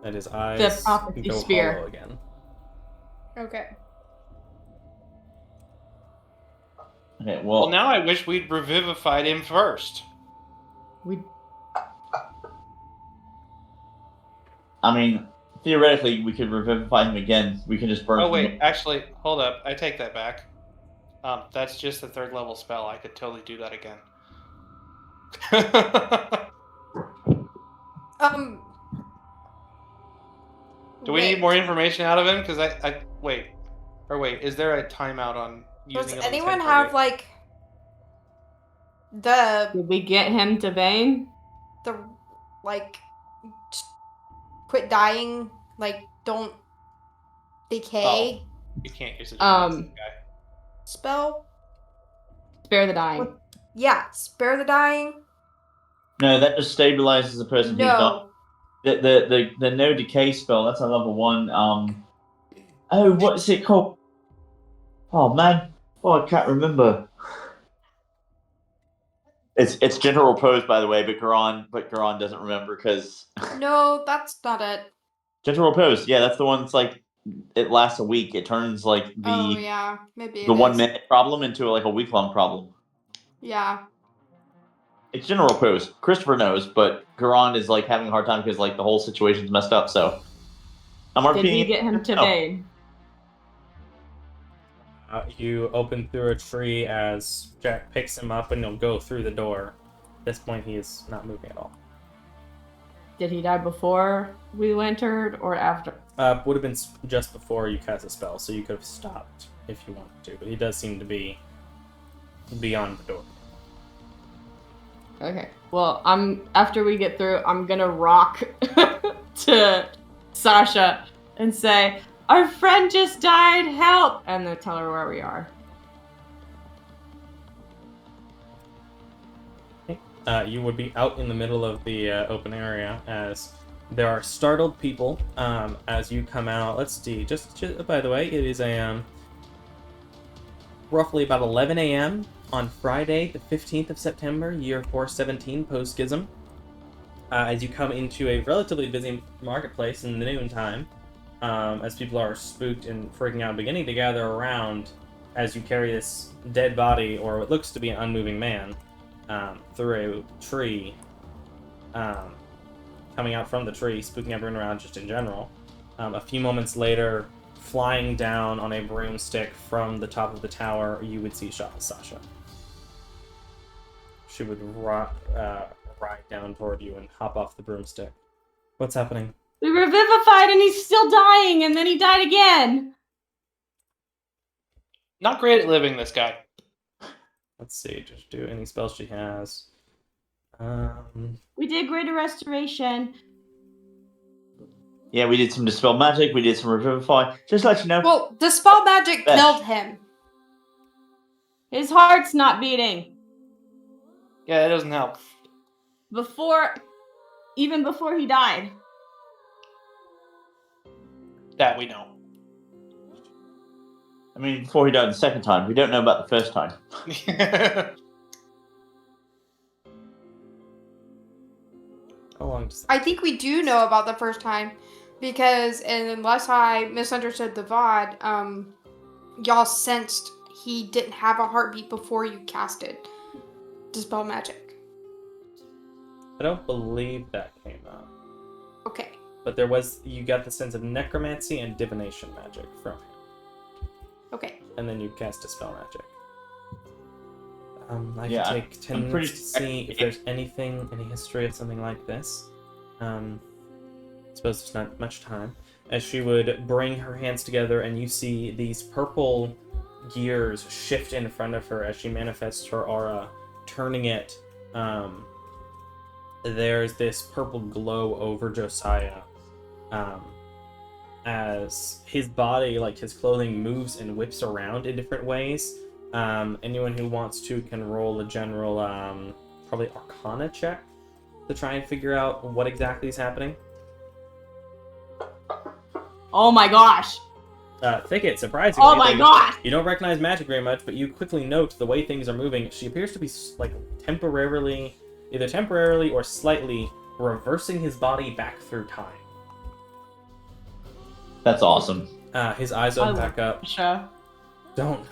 And his eyes The prophecy go spear. hollow again. Okay. Okay, Well, now I wish we'd revivified him first. I mean, theoretically, we could revivify him again. We can just burn him. Oh, wait. Actually, hold up. I take that back. That's just the 3rd level spell. I could totally do that again. Do we need more information out of him? Because wait. Or wait, is there a timeout on using Does it on anyone 10:30? have, like, Did we get him to Vane? Quit dying, like, don't decay You can't use it. Guy. spell? Spare the dying. Yeah, spare the dying. No, that just stabilizes the person who's not. The no decay spell, that's a level 1. Oh, what is it called? Oh man, I can't remember. It's gentle repose, by the way, but Garon doesn't remember because. No, that's not it. Gentle repose, yeah, that's the one that's like it lasts a week. It turns like the maybe the 1 minute problem into like a week-long problem. Yeah. It's general repose. Christopher knows, but Garon is like having a hard time because like the whole situation's messed up. So I'm Did we get him to Vane? You open through a tree as Jack picks him up and you'll go through the door. At this point, he is not moving at all. Did he die before we entered or after? Would have been just before you cast a spell, so you could have stopped if you wanted to. But he does seem to be beyond the door. Okay. Well, after we get through, I'm gonna rock to Sasha and say, "Our friend just died, help!" and then tell her where we are. You would be out in the middle of the open area as there are startled people as you come out. Let's see. Just by the way, it is roughly about 11 a.m. on Friday, the 15th of September, year 417 post-Schism. As you come into a relatively busy marketplace in the noontime, as people are spooked and freaking out, beginning to gather around as you carry this dead body, or what looks to be an unmoving man, through a tree, coming out from the tree, spooking everyone around just in general. A few moments later, flying down on a broomstick from the top of the tower, you would see Sasha. She would ride down toward you and hop off the broomstick. What's happening? We revivified and he's still dying, and then he died again! Not great at living, this guy. Let's see, just do any spells she has. We did Greater Restoration. Yeah, we did some Dispel Magic, we did some Revivify. Just to let you know. Well, Dispel Magic killed him. His heart's not beating. Yeah, it doesn't help. Even before he died. That we know. I mean, before he died the second time. We don't know about the first time. How long does I think we do know about the first time, because unless I misunderstood the VOD, y'all sensed he didn't have a heartbeat before you casted Dispel Magic. I don't believe that came out. Okay. But you got the sense of necromancy and divination magic from him. Okay. And then you cast Dispel Magic. I Yeah, can take 10 minutes to see if there's any history of something like this. I suppose there's not much time. As she would bring her hands together and you see these purple gears shift in front of her as she manifests her aura, turning it there's this purple glow over Josiah, as his body, like his clothing, moves and whips around in different ways. Anyone who wants to can roll a general, probably Arcana check to try and figure out what exactly is happening. Oh my gosh! Thicket, surprisingly, oh my gosh! You don't recognize magic very much, but you quickly note the way things are moving. She appears to be like either temporarily or slightly reversing his body back through time. That's awesome. His eyes open back up. Sure. Don't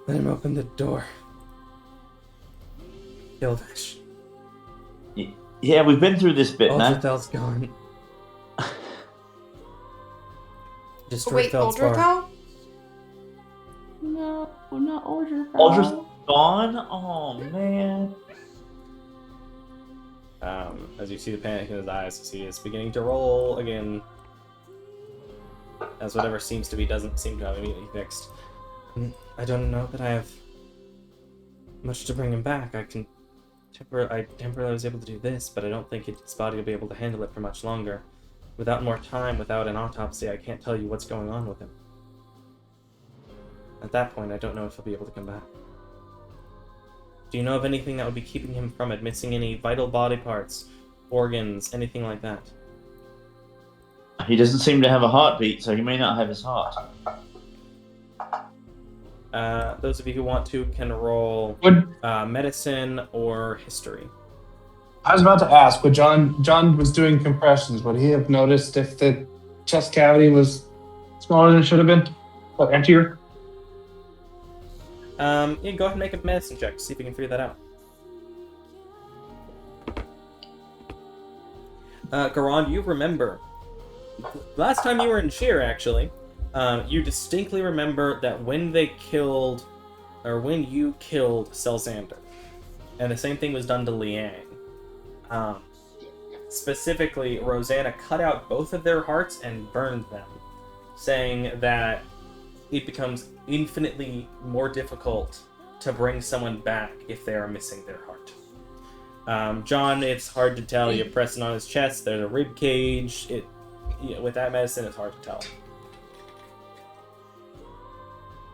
let him open the door. Gilvish. Yeah, we've been through this bit, man. Ultrathel's gone. Wait, Ultrathel? No, not Ultrathel. Ultrathel's gone? Oh, man. As you see the panic in his eyes, as he is beginning to roll again, as whatever seems to be doesn't seem to have immediately fixed. I don't know that I have much to bring him back. I temporarily was able to do this, but I don't think his body will be able to handle it for much longer. Without more time, without an autopsy, I can't tell you what's going on with him. At that point, I don't know if he'll be able to come back. Do you know of anything that would be keeping him from it? Missing any vital body parts, organs, anything like that? He doesn't seem to have a heartbeat, so he may not have his heart. Those of you who want to can roll medicine or history. I was about to ask, but John was doing compressions. Would he have noticed if the chest cavity was smaller than it should have been? Or emptier? Yeah, go ahead and make a medicine check to see if you can figure that out. Garand, you remember last time you were in Sheer, actually, you distinctly remember that when you killed Selxander, and the same thing was done to Liang. Specifically, Rosanna cut out both of their hearts and burned them, saying that it becomes infinitely more difficult to bring someone back if they are missing their heart. John, it's hard to tell. You're pressing on his chest. There's a rib cage. With that medicine, it's hard to tell.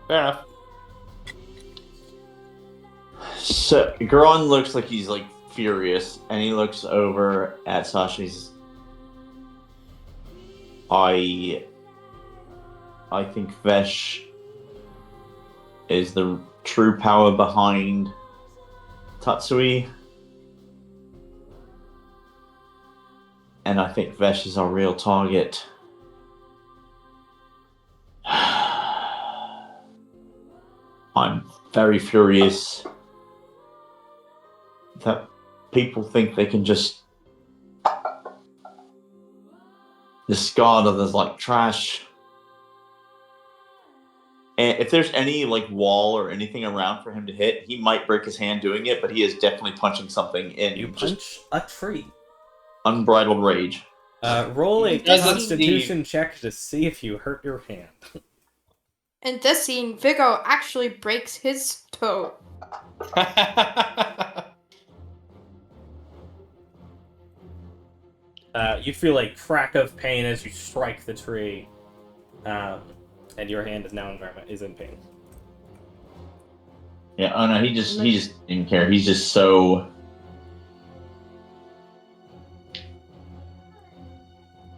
Fair enough. So, Garon looks like he's, like, furious, and he looks over at Sasha. He says, I think Vesh is the true power behind Tatsui. And I think Vesh is our real target. I'm very furious that people think they can just discard others like trash. And if there's any like wall or anything around for him to hit, he might break his hand doing it, but he is definitely punching something in. You punch a tree. Unbridled rage. Roll a Constitution check to see if you hurt your hand. In this scene, Vigo actually breaks his toe. You feel a crack of pain as you strike the tree, and your hand is now in pain. Yeah, oh no, he just didn't care. He's just so...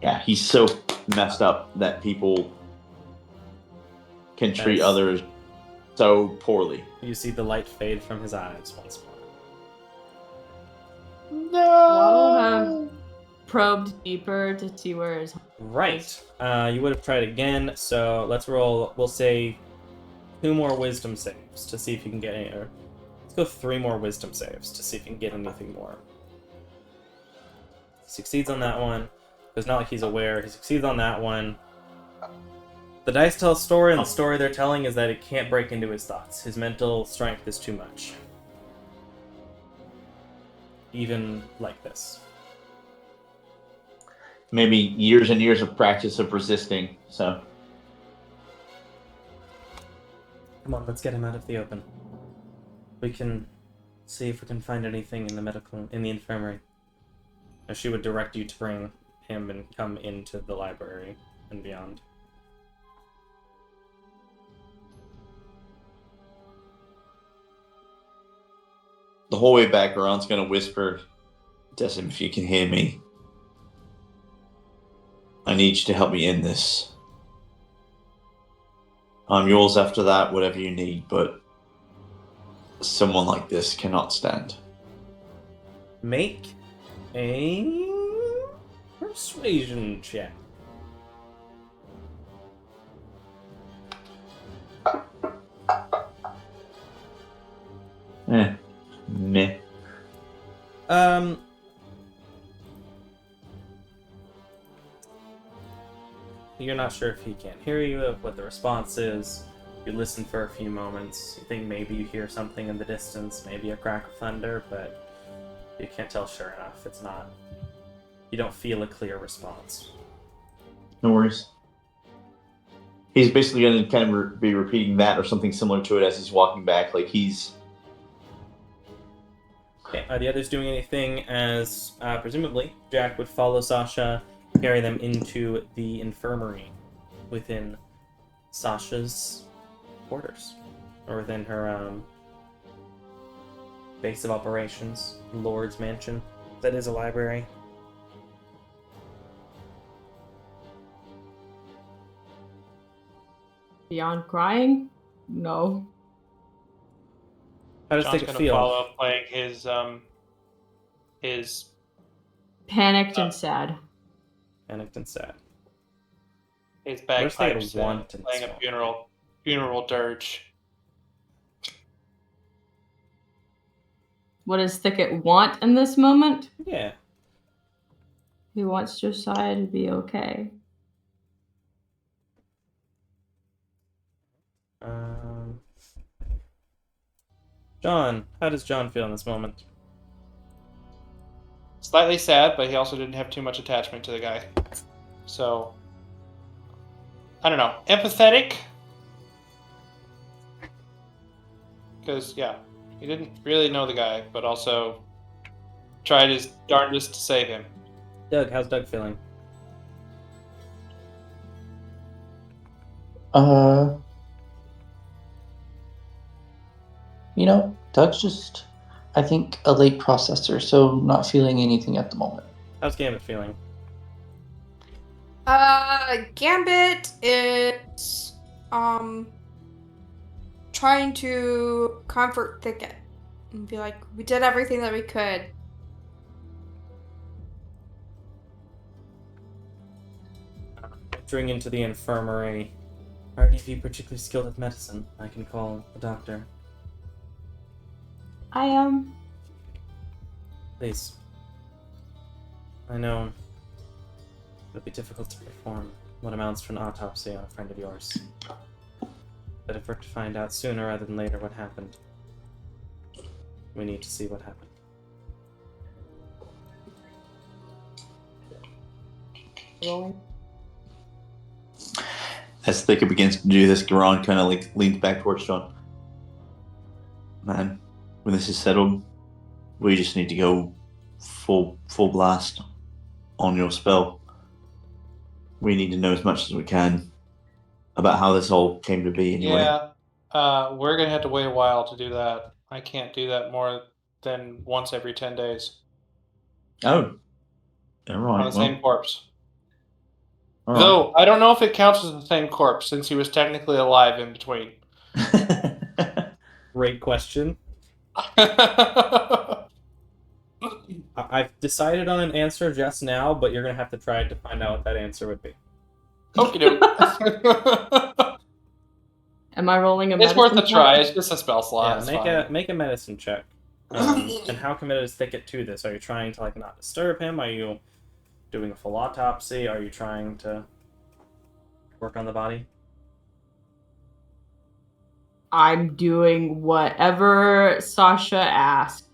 Yeah, he's so messed up that people can treat others so poorly. You see the light fade from his eyes once more. No! Waddle have probed deeper to see where his... Right. You would have tried again, so let's roll, we'll say 2 more wisdom saves to see if you can get any... Or let's go 3 more wisdom saves to see if you can get anything more. Succeeds on that one. It's not like he's aware. He succeeds on that one. The dice tell a story, and the story they're telling is that it can't break into his thoughts. His mental strength is too much. Even like this. Maybe years and years of practice of resisting, so... Come on, let's get him out of the open. We can see if we can find anything in the infirmary. Or she would direct you to bring him and come into the library and beyond. The whole way back, Ron's gonna whisper, Decim, if you can hear me, I need you to help me end this. I'm yours after that, whatever you need, but someone like this cannot stand. Make a persuasion check. Meh. You're not sure if he can't hear you, what the response is. You listen for a few moments. You think maybe you hear something in the distance, maybe a crack of thunder, but you can't tell sure enough. It's not... You don't feel a clear response. No worries. He's basically going to kind of be repeating that or something similar to it as he's walking back, like he's... Okay, are the others doing anything as, presumably, Jack would follow Sasha, carry them into the infirmary within Sasha's quarters, or within her base of operations, Lord's Mansion. That is a library. Beyond crying? No. How does John's it gonna feel? follow up playing his Panicked and sad. Panicked and sad. his Where's the bagpipes and want in playing this a one? funeral dirge. What does Thicket want in this moment? Yeah. He wants Josiah to be okay. John, how does John feel in this moment? Slightly sad, but he also didn't have too much attachment to the guy. So, I don't know. Empathetic? Because, yeah, he didn't really know the guy, but also tried his darndest to save him. Doug, how's Doug feeling? Doug's just, I think, a late processor, so not feeling anything at the moment. How's Gambit feeling? Gambit is, trying to comfort Thicket and be like, we did everything that we could. Entering into the infirmary. Are any of you particularly skilled at medicine? I can call a doctor. I am. Please. I know it'll be difficult to perform what amounts to an autopsy on a friend of yours. But if we're to find out sooner rather than later what happened, we need to see what happened. As Thicket begins to do this, Garon kind of like leans back towards John. Man, when this is settled, we just need to go full blast on your spell. We need to know as much as we can about how this all came to be anyway. Yeah, we're going to have to wait a while to do that. I can't do that more than once every 10 days. Oh. All right. On the same corpse. All Though, I don't know if it counts as the same corpse, since he was technically alive in between. Great question. I've decided on an answer just now, but you're going to have to try to find out what that answer would be. Okie doke. Am I rolling a It's worth a medicine try. check? It's just a spell slot. Yeah, make a medicine check. And how committed is Thicket to this? Are you trying to not disturb him? Are you doing a full autopsy? Are you trying to work on the body? I'm doing whatever Sasha asked.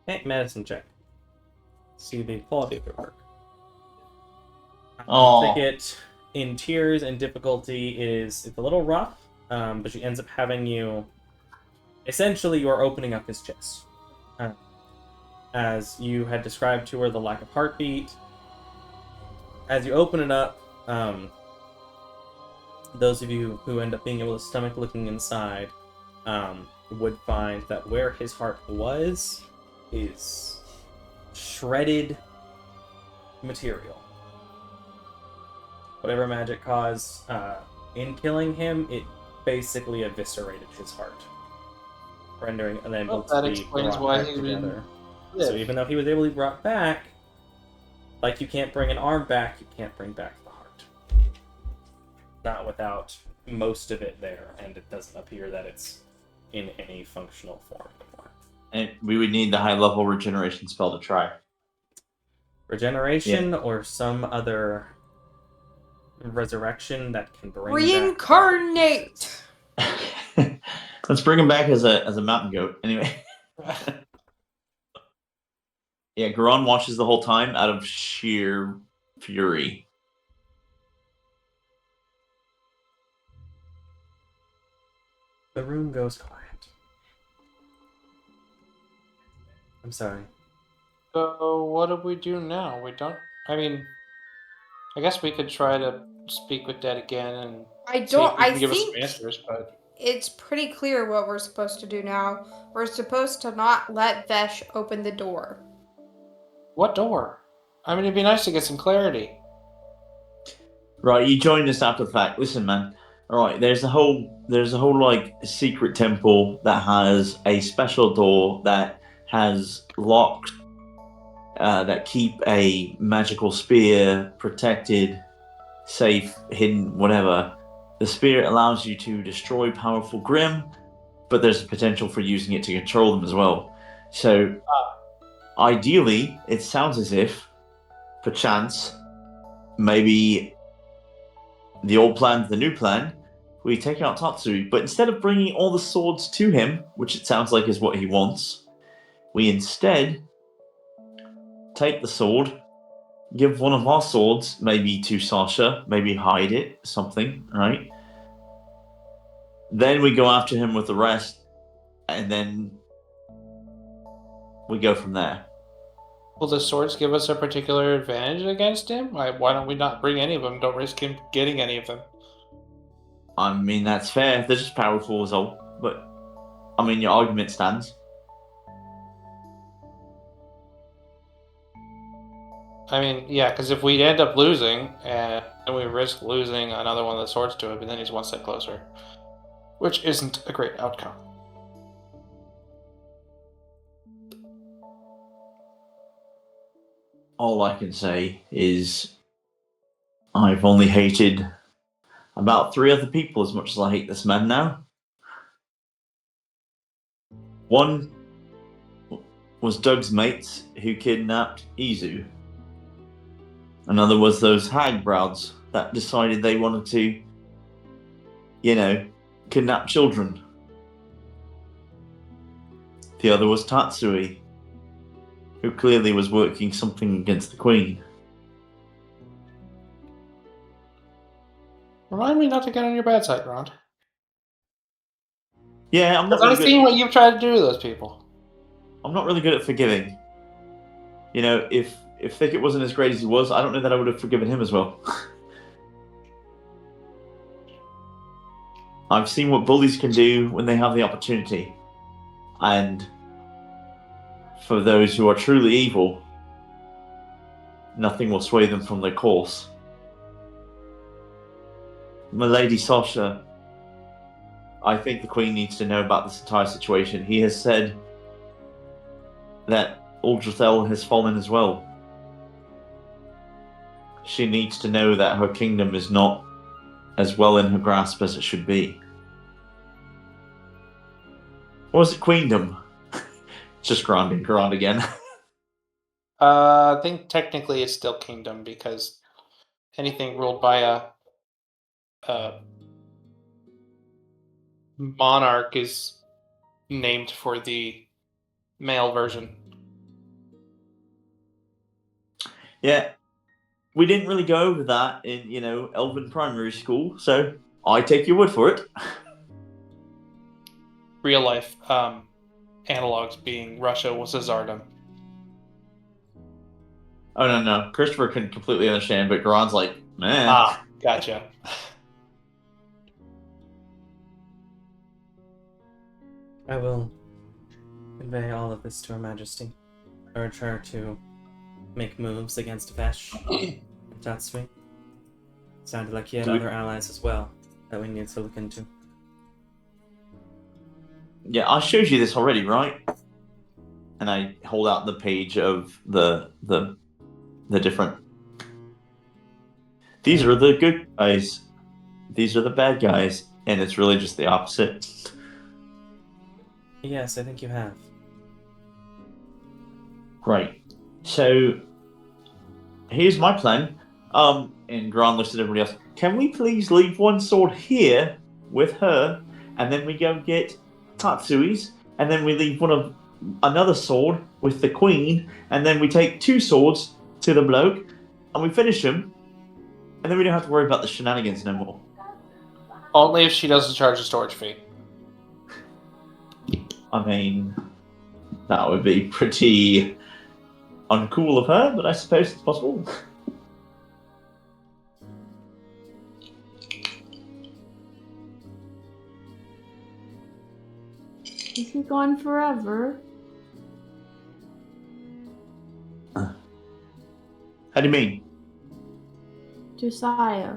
Okay, medicine check. See the quality of your work. Oh. Thicket, in tears and difficulty, it's a little rough. but she ends up having you... Essentially, you are opening up his chest. As you had described to her the lack of heartbeat. As you open it up, those of you who end up being able to stomach looking inside would find that where his heart was is shredded material. Whatever magic caused in killing him, it basically eviscerated his heart, rendering it unable to be brought back together. So even though he was able to be brought back, like you can't bring an arm back, you can't bring back the heart. Not without most of it there, and it doesn't appear that it's in any functional form anymore. And we would need the high-level regeneration spell to try. Regeneration or some other resurrection that can bring reincarnate. Let's bring him back as a mountain goat. Anyway. Yeah, Garon watches the whole time out of sheer fury. The room goes quiet. I'm sorry. So what do we do now? We don't... I mean, I guess we could try to speak with Dad again and I think think us some answers, but... It's pretty clear what we're supposed to do now. We're supposed to not let Vesh open the door. What door? I mean, it'd be nice to get some clarity. Right, you joined us after the fact. Listen, man. All right, there's a whole like secret temple that has a special door that has locks that keep a magical spear protected, safe, hidden, whatever. The spear allows you to destroy powerful Grimm, but there's a potential for using it to control them as well. So, ideally, it sounds as if, perchance, maybe the old plan to the new plan, we take out Tatsui, but instead of bringing all the swords to him, which it sounds like is what he wants, we instead take the sword, give one of our swords maybe to Sasha, maybe hide it, something, right? Then we go after him with the rest, and then we go from there. Will the swords give us a particular advantage against him? Why don't we not bring any of them? Don't risk him getting any of them. I mean, that's fair. They're just powerful as all. But, I mean, your argument stands. I mean, yeah, because if we end up losing, and we risk losing another one of the swords to him, and then he's one step closer. Which isn't a great outcome. All I can say is I've only hated about 3 other people as much as I hate this man now. One was Doug's mates who kidnapped Izu. Another was those hag browds that decided they wanted to, kidnap children. The other was Tatsui, who clearly was working something against the Queen. Remind me not to get on your bad side, Ron. Yeah, I'm not really I've seen what you've tried to do to those people. I'm not really good at forgiving. If Thicket wasn't as great as he was, I don't know that I would have forgiven him as well. I've seen what bullies can do when they have the opportunity. And for those who are truly evil, nothing will sway them from their course. My Lady Sasha, I think the Queen needs to know about this entire situation. He has said that Uldrathel has fallen as well. She needs to know that her kingdom is not as well in her grasp as it should be. Or was it Queendom? Just Grand again. I think technically it's still Kingdom, because anything ruled by a monarch is named for the male version. Yeah. We didn't really go over that in, Elven primary school, so I take your word for it. real life analogs being Russia was a Tsardom. Oh no, Christopher can completely understand, but Garon's like, man. Ah, gotcha. I will convey all of this to Her Majesty. Urge her to make moves against Vesh and Tatsui. Sounded like he had other allies as well that we need to look into. Yeah, I showed you this already, right? And I hold out the page of the different. These are the good guys. These are the bad guys, and it's really just the opposite. Yes, I think you have. Right. So here's my plan. And Gran looks at everybody else. Can we please leave one sword here with her, and then we go get Tatsui's, and then we leave another sword with the queen, and then we take 2 swords to the bloke, and we finish him, and then we don't have to worry about the shenanigans no more. Only if she doesn't charge a storage fee. I mean, that would be pretty uncool of her, but I suppose it's possible. Is he gone forever? How do you mean? Josiah.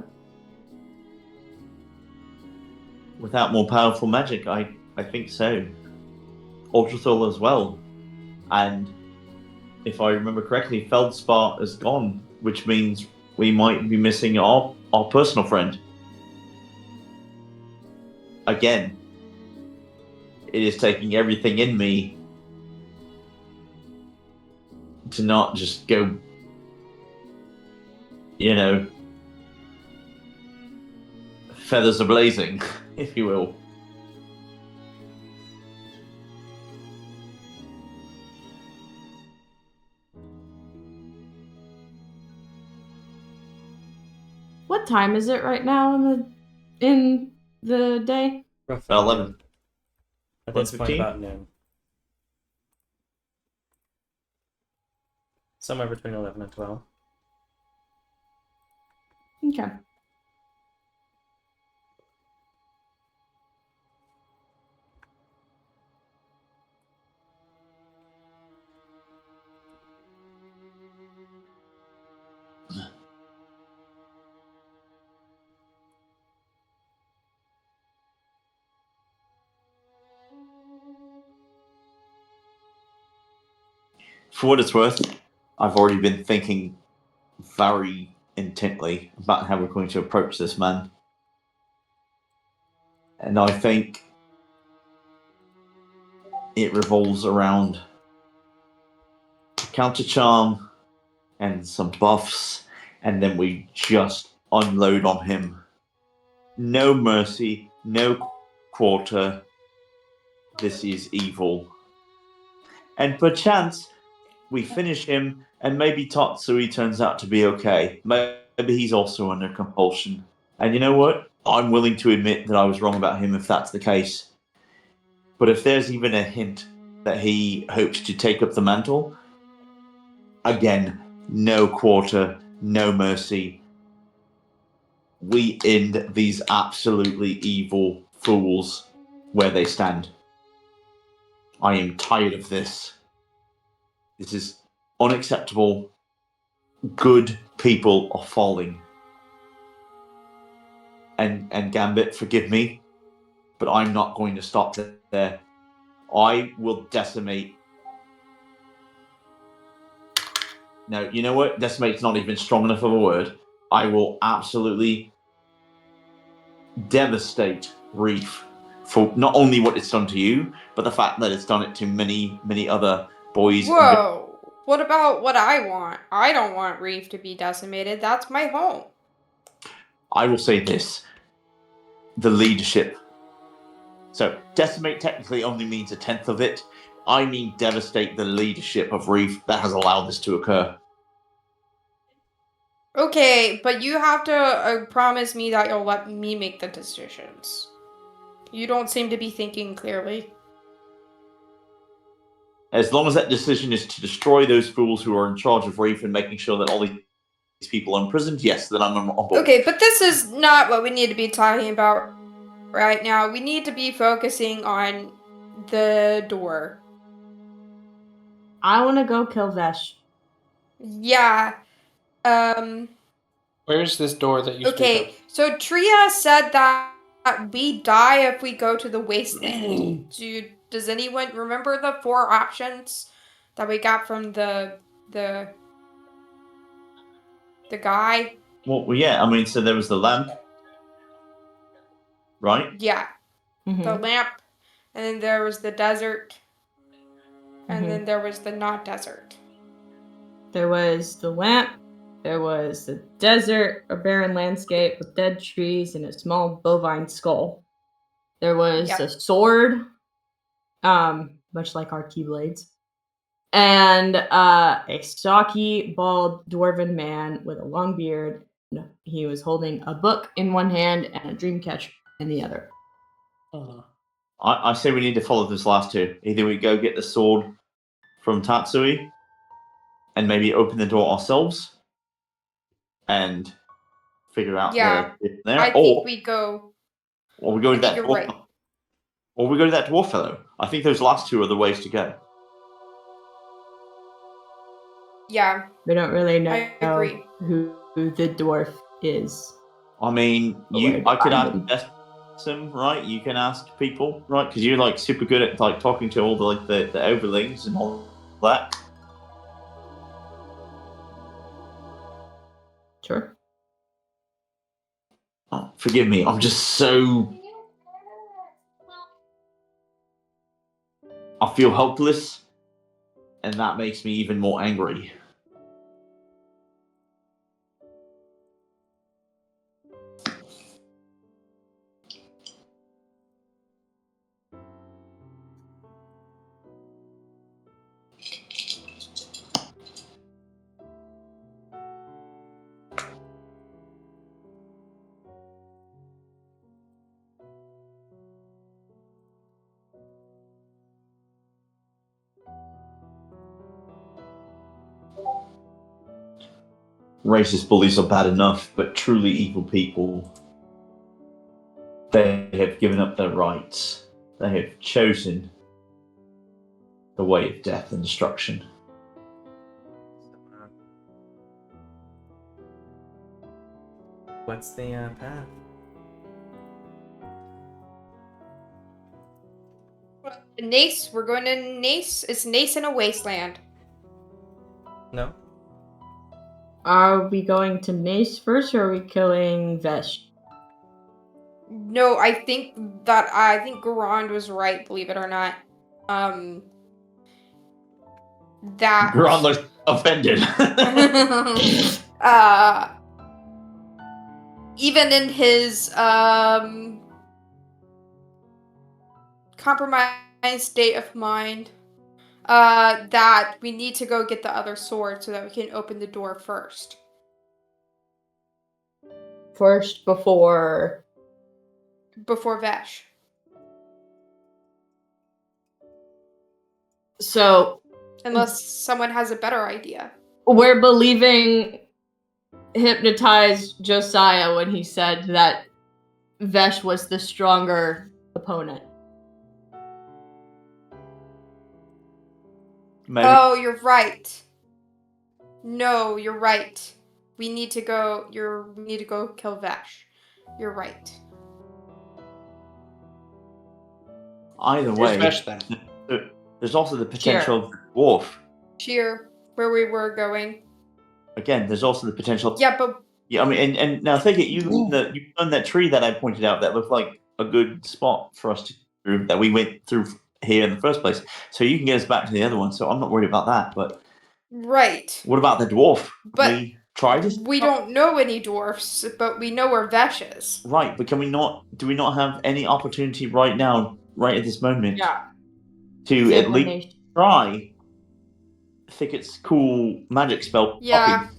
Without more powerful magic, I think so. Ultrathol as well. And if I remember correctly, Feldspar is gone, which means we might be missing our personal friend. Again, it is taking everything in me to not just go, feathers a-blazing, if you will. What time is it right now in the day? Roughly 11. At this point, 1:15? about noon. Somewhere between 11 and 12. Okay. For what it's worth, I've already been thinking very intently about how we're going to approach this man. And I think it revolves around counter charm and some buffs, and then we just unload on him. No mercy, no quarter. This is evil. And perchance we finish him, and maybe Tatsui turns out to be okay. Maybe he's also under compulsion. And you know what? I'm willing to admit that I was wrong about him if that's the case. But if there's even a hint that he hopes to take up the mantle, again, no quarter, no mercy. We end these absolutely evil fools where they stand. I am tired of this. This is unacceptable. Good people are falling. And Gambit, forgive me, but I'm not going to stop there. I will decimate. No, you know what? Decimate's not even strong enough of a word. I will absolutely devastate Reef for not only what it's done to you, but the fact that it's done it to many, many other boys. Whoa! What about what I want? I don't want Reef to be decimated. That's my home. I will say this. The leadership. So, decimate technically only means 1/10 of it. I mean devastate the leadership of Reef that has allowed this to occur. Okay, but you have to promise me that you'll let me make the decisions. You don't seem to be thinking clearly. As long as that decision is to destroy those fools who are in charge of Reef and making sure that all these people are imprisoned, yes, then I'm on board. Okay, but this is not what we need to be talking about right now. We need to be focusing on the door. I want to go kill Vesh. Yeah. Where's this door that you speak Okay, so Tria said that we die if we go to the wasteland. Does anyone remember the 4 options that we got from the guy? Well, yeah, I mean, so there was the lamp, right? Yeah. Mm-hmm. The lamp, and then there was the desert, and then there was the not desert. There was the lamp, there was the desert, a barren landscape with dead trees and a small bovine skull. There was a sword, much like our keyblades, and a stocky, bald, dwarven man with a long beard. He was holding a book in one hand and a dream catcher in the other. I say we need to follow this last 2. Either we go get the sword from Tatsui and maybe open the door ourselves and figure out Yeah, there, I think we go. Or we go to that you're dwarf, right. or we go to that dwarf fellow. I think those last 2 are the ways to go. Yeah. We don't really know I agree. who the dwarf is. I mean, I could ask him, right? You can ask people, right? Because you're like super good at like talking to all the overlings and all that. Sure. Oh, forgive me, I'm just so... I feel helpless, and that makes me even more angry. Racist bullies are bad enough, but truly evil people, they have given up their rights. They have chosen the way of death and destruction. What's the path? Nace, we're going to Nace. Is Nace in a wasteland? No. Are we going to Nace first, or are we killing Vesh? No, I think Garand was right, believe it or not. That Garand looks offended. even in his compromised state of mind, that we need to go get the other sword so that we can open the door first. First, before Vesh. So, unless someone has a better idea. We're believing hypnotized Josiah when he said that Vesh was the stronger opponent. Maybe. Oh, you're right. No, you're right. We need to go kill Vesh. You're right. Either way, Vesh, then? There's also the potential of the dwarf. Cheer, where we were going. Again, there's also the potential. Yeah, but yeah, I mean, and now take it. You found that tree that I pointed out that looked like a good spot for us to through that we went through here in the first place. So you can get us back to the other one. So I'm not worried about that. But right. What about the dwarf? But we tried this. We don't know any dwarfs, but we know where Vesh is. Right, but can we not? Do we not have any opportunity right now, right at this moment? Yeah. To at least try Thicket's cool magic spell. Yeah. Copy.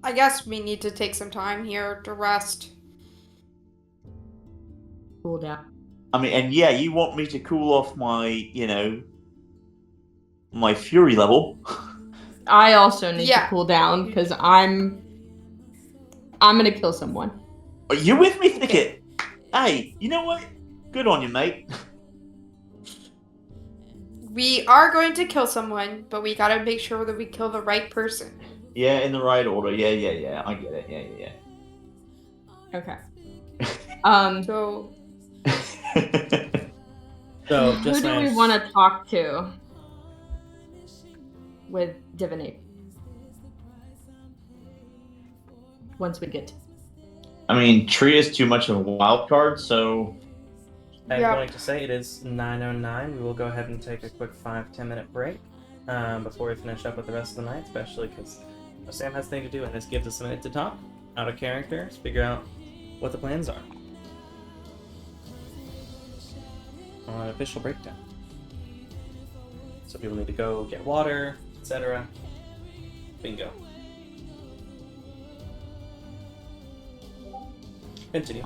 I guess we need to take some time here to rest. cool down. I mean, and yeah, you want me to cool off my, my fury level. I also need to cool down because I'm gonna kill someone. Are you with me, Thicket? Hey, you know what? Good on you, mate. We are going to kill someone, but we gotta make sure that we kill the right person. Yeah, in the right order. Yeah. I get it. Yeah. Okay. So who do we want to talk to with divinate? Once we get. I mean, Tree is too much of a wild card, so. I'm going to say it is 9:09. We will go ahead and take a quick 5-10 minute break before we finish up with the rest of the night, especially because Sam has things to do, and this gives us a minute to talk out of characters, figure out what the plans are. On an official breakdown. So people need to go get water, etc. Bingo. Continue.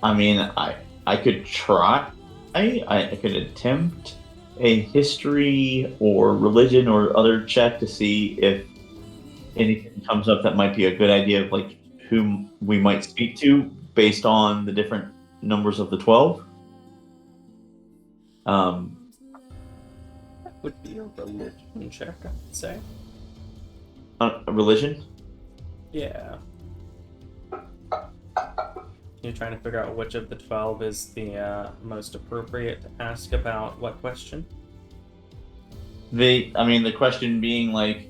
I mean, I could try. I could attempt a history or religion or other check to see if anything comes up that might be a good idea of like whom we might speak to based on the different numbers of the 12. That would be a religion check, I would say. A religion? Yeah. You're trying to figure out which of the 12 is the most appropriate to ask about what question? The question being like,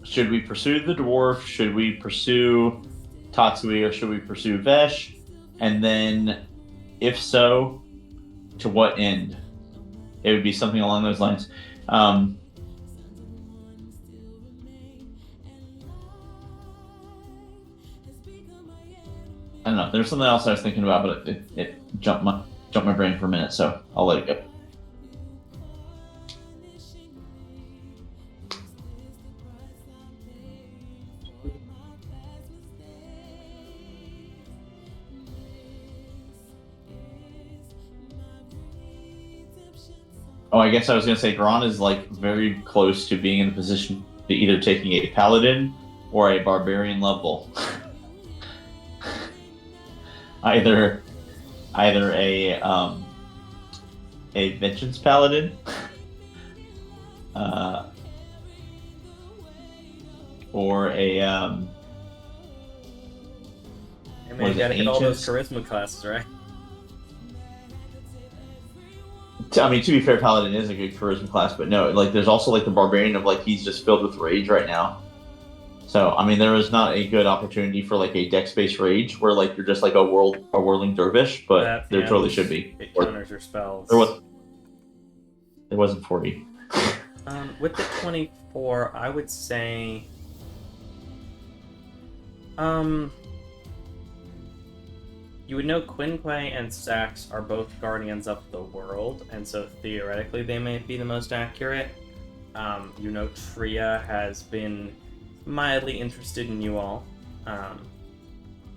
should we pursue the dwarf? Should we pursue Tatsui or should we pursue Vesh? And then, if so, to what end? It would be something along those lines. I don't know. There's something else I was thinking about, but it jumped my brain for a minute, so I'll let it go. Oh, I guess I was going to say Gron is like very close to being in the position to either taking a paladin or a barbarian level. either a vengeance paladin, or a I mean, you gotta hit all those charisma classes, right? I mean, to be fair, paladin is a good charisma class, but no, like there's also like the barbarian of like he's just filled with rage right now. So I mean, there is not a good opportunity for like a dex-based rage where like you're just like a whirling dervish, but there totally should be. It counters your spells. It wasn't 40. With the 24, I would say, you would know Quinquay and Sax are both guardians of the world, and so theoretically they may be the most accurate. You know Tria has been mildly interested in you all,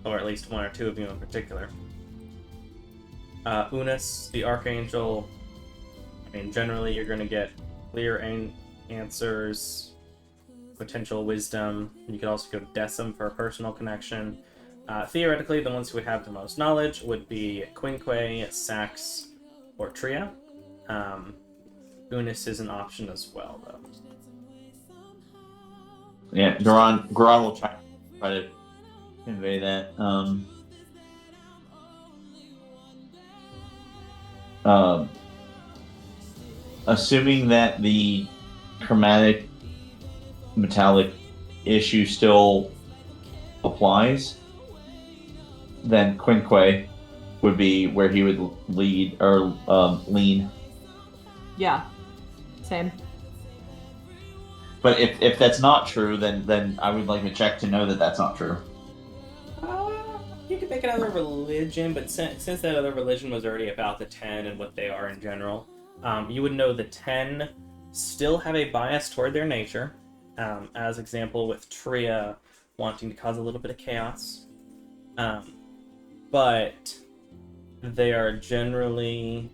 or at least one or two of you in particular. Unis, the Archangel, I mean, generally you're going to get clear answers, potential wisdom. You could also go Decim for a personal connection. Theoretically, the ones who would have the most knowledge would be Quinquay, Sax, or Tria. Unis is an option as well, though. Yeah, Garan will try to convey that. Assuming that the chromatic metallic issue still applies, then Quinquay would be where he would lead or lean. Yeah, same. But if that's not true, then I would like to check to know that that's not true. You could make another religion, but since that other religion was already about the 10 and what they are in general, you would know the 10 still have a bias toward their nature. As example, with Tria wanting to cause a little bit of chaos. But they are generally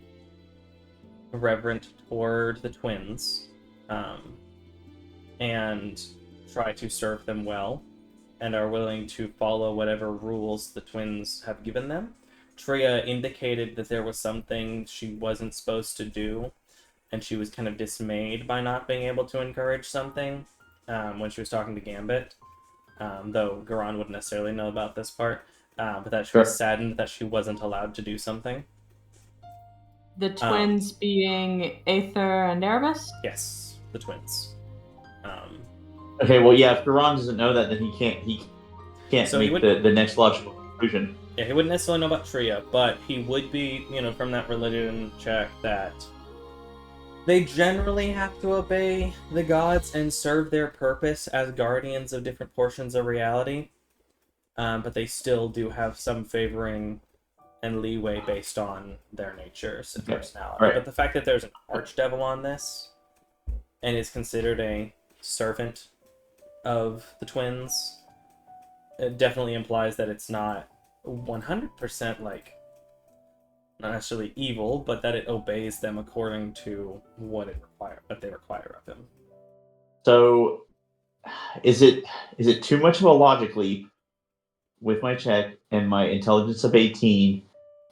reverent toward the twins, and try to serve them well, and are willing to follow whatever rules the twins have given them. Tria indicated that there was something she wasn't supposed to do, and she was kind of dismayed by not being able to encourage something when she was talking to Gambit, though Garon wouldn't necessarily know about this part, but that she was saddened that she wasn't allowed to do something. The twins being Aether and Erebus? Yes, the twins. Okay, well, yeah, if Garon doesn't know that, then he can't So make the next logical conclusion. Yeah, he wouldn't necessarily know about Tria, but he would be, from that religion check that they generally have to obey the gods and serve their purpose as guardians of different portions of reality. But they still do have some favoring and leeway based on their natures and personality. Right. But the fact that there's an archdevil on this and is considered a servant of the twins, it definitely implies that it's not 100% not necessarily evil, but that it obeys them according to what they require of him. So, is it too much of a logic leap with my check and my intelligence of 18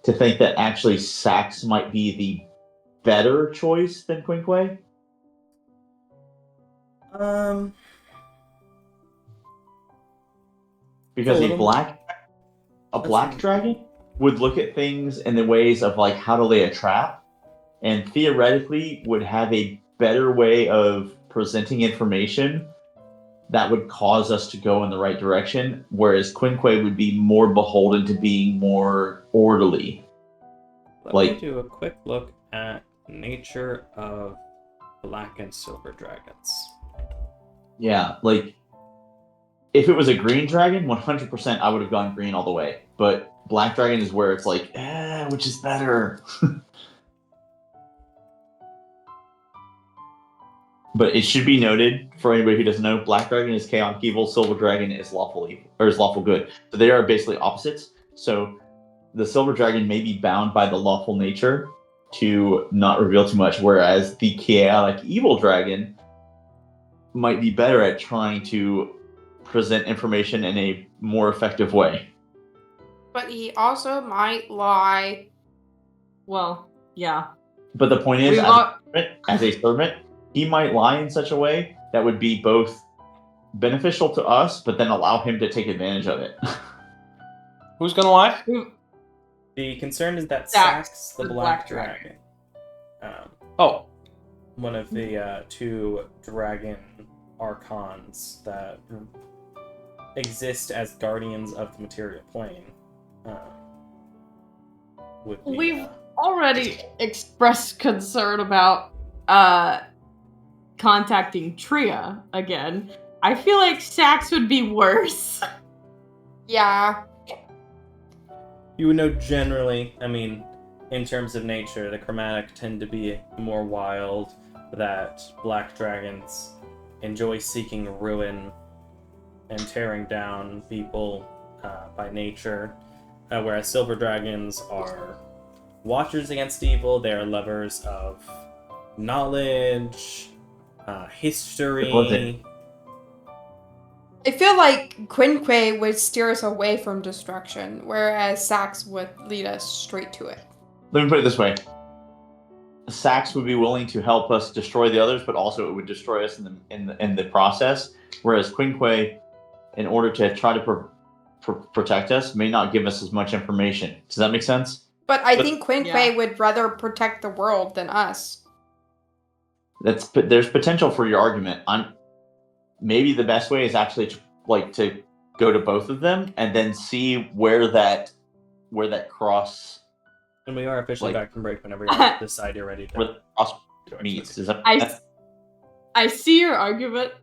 to think that actually Sax might be the better choice than Quinque? Because a black dragon would look at things in the ways of how to lay a trap, and theoretically would have a better way of presenting information that would cause us to go in the right direction, whereas Quinque would be more beholden to being more orderly. Let me do a quick look at nature of black and silver dragons. Yeah, if it was a green dragon, 100% I would have gone green all the way. But black dragon is where it's which is better? But it should be noted, for anybody who doesn't know, black dragon is chaotic evil, silver dragon is lawful evil, or is lawful good. So they are basically opposites. So the silver dragon may be bound by the lawful nature to not reveal too much, whereas the chaotic evil dragon might be better at trying to present information in a more effective way. But he also might lie. Well, yeah. But the point is, as a servant, he might lie in such a way that would be both beneficial to us, but then allow him to take advantage of it. Who's gonna lie? The concern is that Sax, the black dragon, one of the two dragon archons that exist as guardians of the material plane, would be, We've already expressed concern about contacting Tria again. I feel like Sax would be worse. Yeah. You would know generally, in terms of nature, the chromatic tend to be more wild, that black dragons enjoy seeking ruin and tearing down people by nature, whereas silver dragons are watchers against evil. They are lovers of knowledge, history. I feel like Quinque would steer us away from destruction, whereas Sax would lead us straight to it. Let me put it this way. Sax would be willing to help us destroy the others, but also it would destroy us in the process. Whereas Quinque, in order to try to protect us, may not give us as much information. Does that make sense? But I think Quinque would rather protect the world than us. There's potential for your argument. Maybe the best way is actually to go to both of them and then see where that cross. And we are officially back from break whenever you decide you're ready to. Where the cross meets. I see your argument,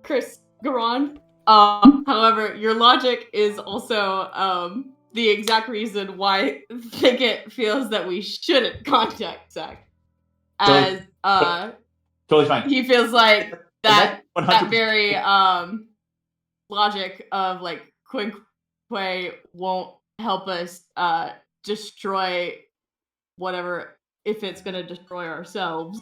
Chris Garon. However, your logic is also the exact reason why Thicket feels that we shouldn't contact Zach. As totally fine. He feels like that very logic of Quinque won't help us destroy whatever, if it's gonna destroy ourselves.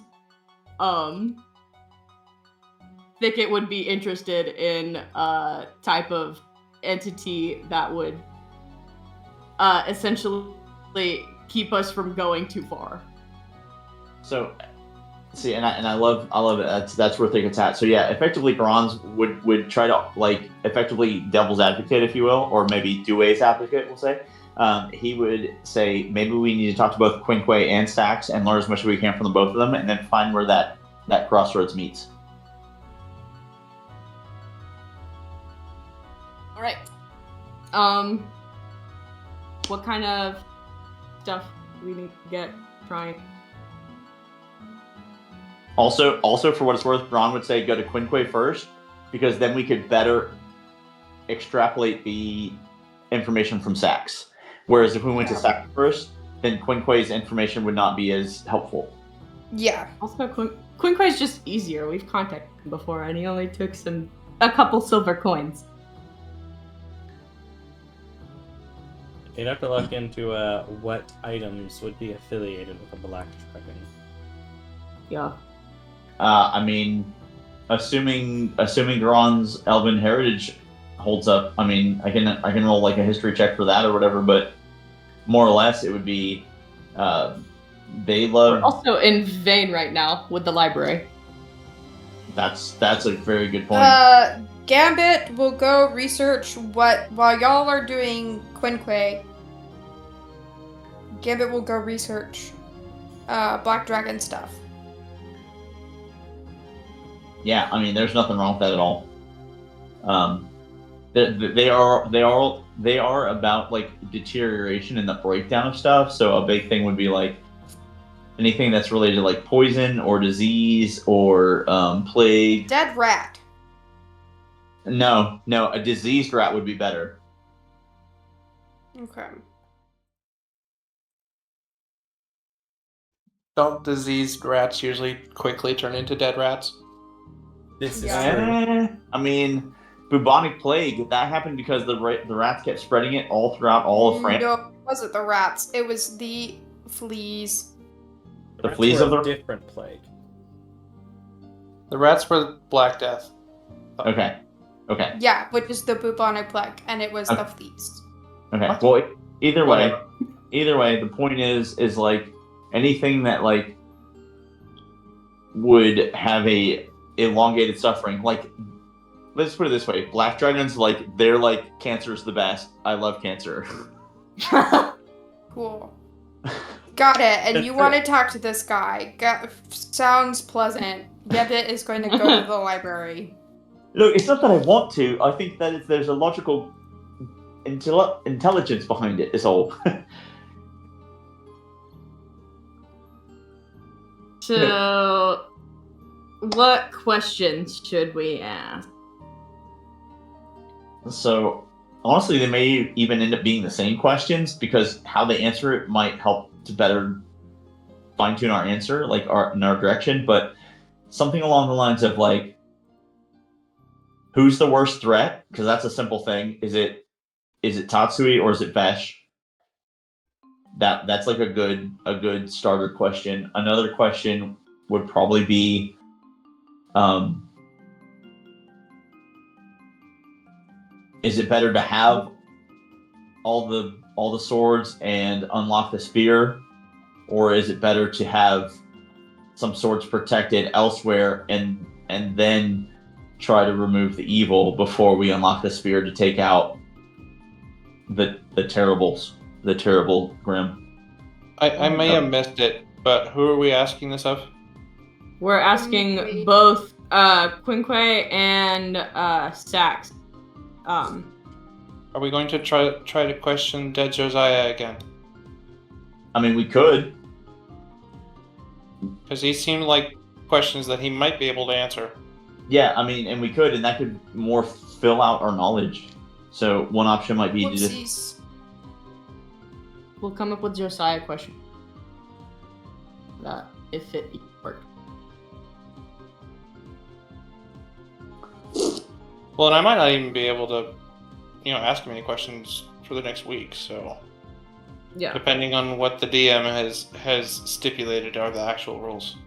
Thicket would be interested in a type of entity that would essentially keep us from going too far. So, see, and I love it. That's where Thicket's at. So yeah, effectively, Bronze would try to like effectively devil's advocate, if you will, or maybe Dewey's advocate, we'll say. He would say maybe we need to talk to both Quinquay and Stax and learn as much as we can from the both of them, and then find where that crossroads meets. All right. What kind of stuff do we need to get trying? Also, for what it's worth, Braun would say go to Quinquay first, because then we could better extrapolate the information from Sax. Whereas if we went to Sax first, then Quinquay's information would not be as helpful. Yeah. Also, Quinquay's just easier. We've contacted him before, and he only took a couple silver coins. You'd have to look into what items would be affiliated with a black dragon. Yeah. I mean, assuming Garon's elven heritage holds up, I mean, I can roll like a history check for that or whatever, but more or less it would be they love. We're also in vain right now with the library. That's a very good point. Gambit will go research while y'all are doing Quinquay. Gambit will go research Black Dragon stuff. Yeah, I mean, there's nothing wrong with that at all. They are about like deterioration and the breakdown of stuff. So a big thing would be like anything that's related to like poison or disease or plague. Dead rat. No, a diseased rat would be better. Okay. Don't diseased rats usually quickly turn into dead rats? This is true. I mean, bubonic plague, that happened because the rats kept spreading it all throughout all of France. No, it wasn't the rats. It was the fleas. The fleas of the different plague. The rats were Black Death. Okay. Yeah, which is the bubonic plague, and it was the fleas. Okay. Well, either way, the point is like anything that like would have a elongated suffering. Like, let's put it this way: black dragons, like they're like cancer's the best. I love cancer. Cool. Got it. And you want to talk to this guy? Sounds pleasant. Gambit is going to go to the library. Look, it's not that I want to. I think that there's a logical intelligence behind it. Is all. So, what questions should we ask? So, honestly, they may even end up being the same questions because how they answer it might help to better fine-tune our answer, like in our direction. But something along the lines of like, who's the worst threat? Because that's a simple thing. Is it Tatsui or is it Vesh? That's like a good starter question. Another question would probably be, is it better to have all the swords and unlock the spear, or is it better to have some swords protected elsewhere and then try to remove the evil before we unlock the spear to take out the terrible Grim? I may have missed it, but who are we asking this of? We're asking both Quinquay and Sax. Are we going to try to question dead Josiah again? I mean, we could. Because these seem like questions that he might be able to answer. Yeah, I mean, and we could, and that could more fill out our knowledge. So one option might be to just... We'll come up with Josiah question. If it worked. Well, and I might not even be able to, ask him any questions for the next week, so yeah. Depending on what the DM has stipulated are the actual rules.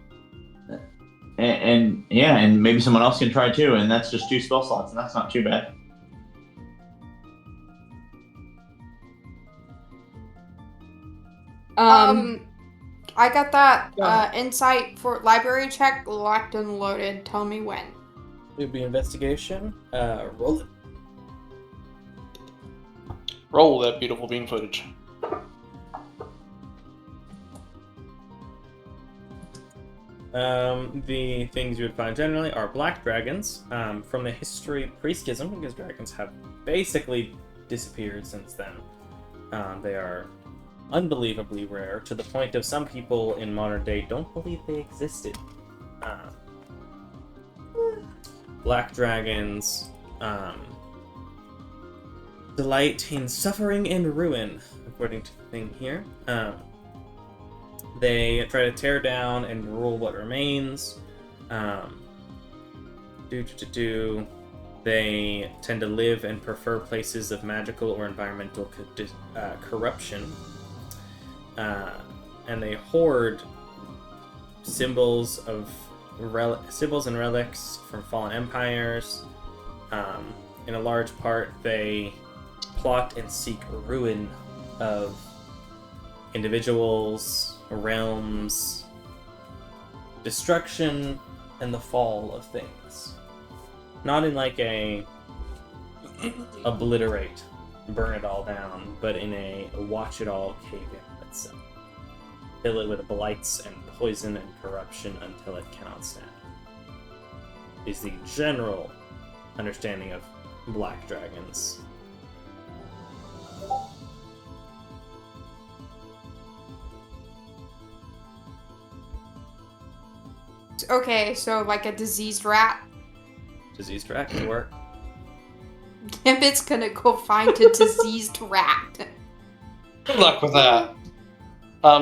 And maybe someone else can try too, and that's just 2 spell slots, and that's not too bad. I got that insight for library check locked and loaded. Tell me when. It would be investigation. Roll it. Roll that beautiful bean footage. The things you would find generally are black dragons. From the history of pre-schism, because dragons have basically disappeared since then. They are unbelievably rare, to the point of some people in modern day don't believe they existed. Black dragons delight in suffering and ruin, according to the thing here. They try to tear down and rule what remains. They tend to live and prefer places of magical or environmental corruption. And they hoard symbols and relics from fallen empires. In a large part, they plot and seek ruin of individuals, realms, destruction, and the fall of things. Not in like a obliterate, burn it all down, but in a watch it all cave in itself. Fill it with blights and poison and corruption until it cannot stand. Is the general understanding of black dragons. Okay, so like a diseased rat. Diseased rat can work. Gambit's gonna go find a diseased rat. Good luck with that.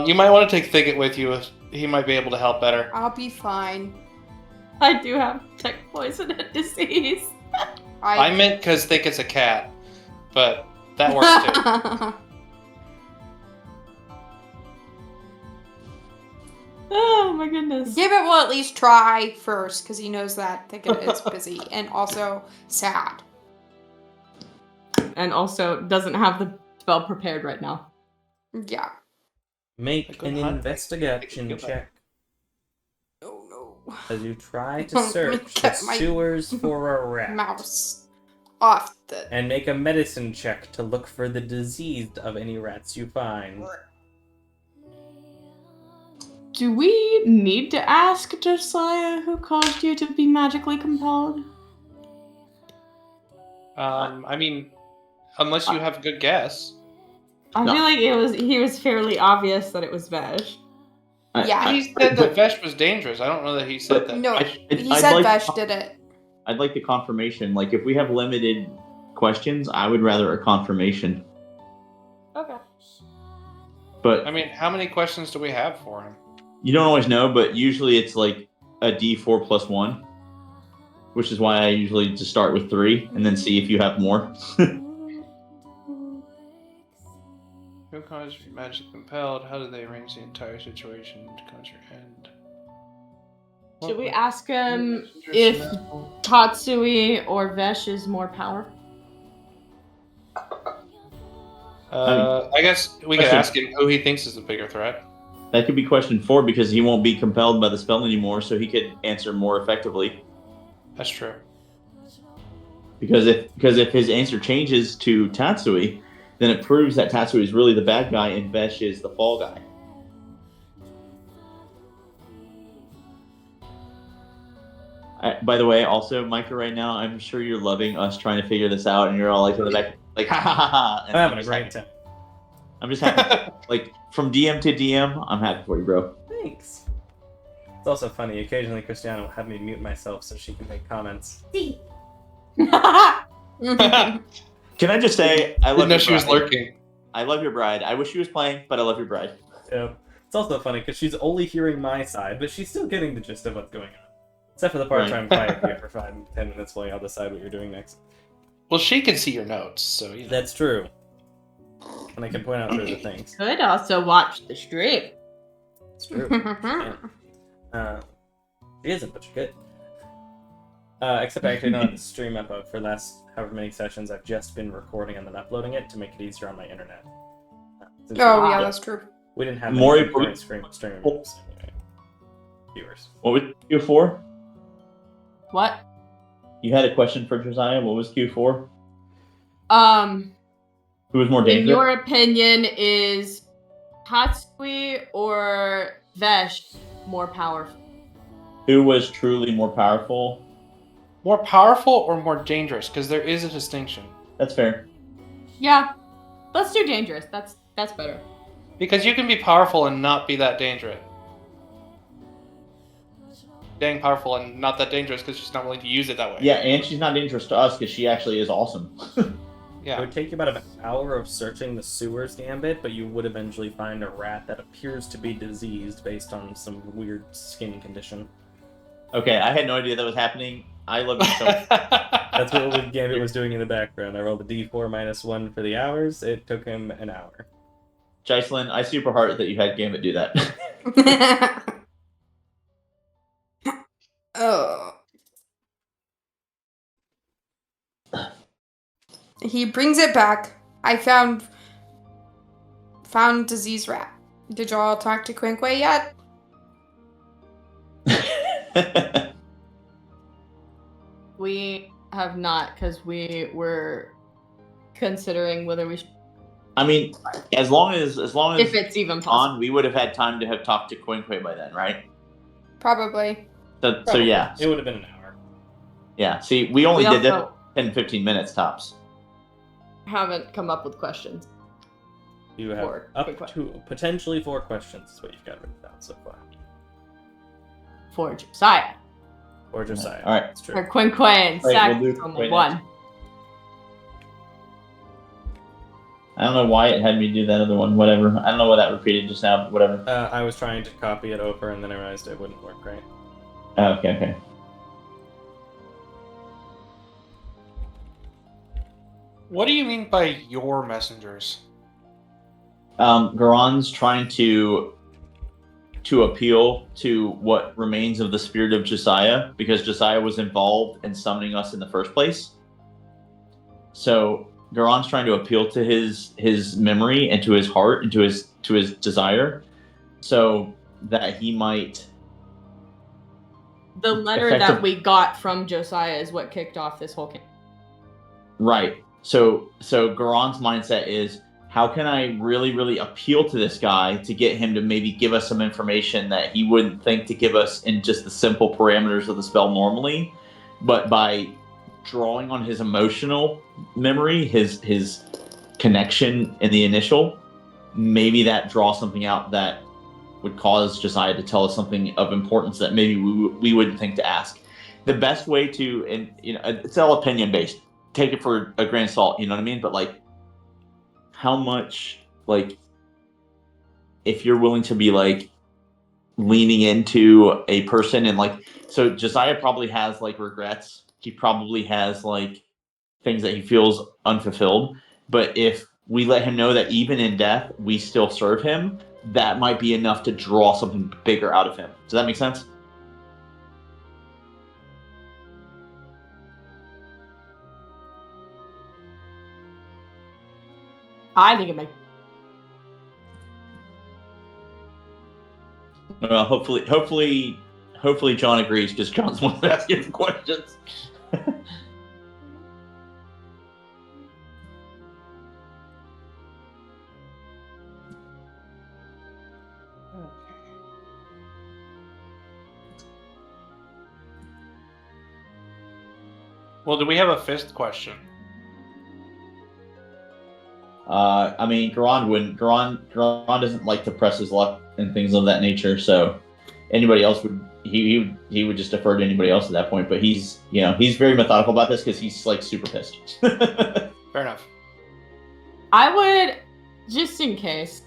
You might want to take Thicket with you. He might be able to help better. I'll be fine. I do have tick poison and disease. I meant because Thicket's a cat, but that works too. Oh my goodness. Gambit will at least try first, because he knows that Thicket is busy and also sad. And also doesn't have the spell prepared right now. Yeah. Make an investigation check. Oh no. As you try to search the sewers for a rat. Mouse. Off the... And make a medicine check to look for the diseased of any rats you find. Do we need to ask Josiah who caused you to be magically compelled? I mean, unless you have a good guess. I feel like he was fairly obvious that it was Vesh. Yeah. He said that Vesh was dangerous. I don't know that he said that. No, he said Vesh did it. I'd like the confirmation. Like, if we have limited questions, I would rather a confirmation. Okay. But I mean, how many questions do we have for him? You don't always know, but usually it's like a D4 plus 1, which is why I usually just start with 3 and then see if you have more. Who caused you magic compelled? How did they arrange the entire situation to cause your end? Should we ask him if Tatsui or Vesh is more powerful? I guess we could ask him who he thinks is the bigger threat. That could be question 4 because he won't be compelled by the spell anymore, so he could answer more effectively. That's true. Because if his answer changes to Tatsui, then it proves that Tatsui is really the bad guy and Vesh is the fall guy. By the way, also, Micah, right now, I'm sure you're loving us trying to figure this out, and you're all like in the back, like ha ha ha ha. I'm having a great time. I'm just happy. Like, from DM to DM, I'm happy for you, bro. Thanks. It's also funny, occasionally Christiana will have me mute myself so she can make comments. Can I just say, I love your she was lurking. I love your bride. I wish she was playing, but I love your bride. Yeah. It's also funny because she's only hearing my side, but she's still getting the gist of what's going on. Except for the part where I'm quiet here for 5-10 minutes while I'll decide what you're doing next. Well, she can see your notes, so you know. That's true. and I can point out further things. Could also watch the stream. It's true. She isn't, but she could. Except I actually don't have the stream up for the last however many sessions. I've just been recording and then uploading it to make it easier on my internet. That's true. We didn't have More any streaming viewers. What was Q4? What? You had a question for Josiah. What was Q4? Who was more dangerous? In your opinion, is Hatsui or Vesh more powerful? Who was truly more powerful? More powerful or more dangerous? Because there is a distinction. That's fair. Yeah, let's do dangerous. That's better. Because you can be powerful and not be that dangerous. Dang powerful and not that dangerous because she's not willing to use it that way. Yeah, and she's not dangerous to us because she actually is awesome. Yeah. It would take you about an hour of searching the sewers gambit, but you would eventually find a rat that appears to be diseased based on some weird skin condition. Okay, I had no idea that was happening. I love you so much. That's what Gambit was doing in the background. I rolled a d4 -1 for the hours. It took him an hour. Jaislyn, I super heart that you had Gambit do that. Oh. He brings it back. I found disease rat. Did y'all talk to Quinque yet? We have not, because we were considering whether we should. I mean, as long as if it's even possible, we would have had time to have talked to Quinque by then, right? Probably. So yeah. It would have been an hour. Yeah, see, we only did that 10-15 minutes tops. Haven't come up with questions. You have up to potentially 4 questions is what you've got written down so far. For Josiah. Or Josiah. All right. That's true. Or Quinque and Sack only one. I don't know why it had me do that other one. Whatever. I don't know why that repeated just now, but whatever. I was trying to copy it over, and then I realized it wouldn't work right. Okay. What do you mean by your messengers? Garon's trying to appeal to what remains of the spirit of Josiah, because Josiah was involved in summoning us in the first place. So Garon's trying to appeal to his memory and to his heart and to his desire, so that he might. The letter that we got from Josiah is what kicked off this whole campaign. Right. So Garon's mindset is, how can I really, really appeal to this guy to get him to maybe give us some information that he wouldn't think to give us in just the simple parameters of the spell normally, but by drawing on his emotional memory, his connection in the initial, maybe that draws something out that would cause Josiah to tell us something of importance that maybe we wouldn't think to ask. The best way to, and it's all opinion based. Take it for a grain of salt, you know what I mean? But like, how much, like, if you're willing to be like leaning into a person and like, so Josiah probably has like regrets. He probably has like things that he feels unfulfilled. But if we let him know that even in death, we still serve him, that might be enough to draw something bigger out of him. Does that make sense? I think it makes. Well, hopefully John agrees, because John's one asking the questions. Well, do we have a 5th question? I mean, Garon doesn't like to press his luck and things of that nature, so anybody else would just defer to anybody else at that point. But he's very methodical about this because he's like super pissed. Fair enough. I would, just in case,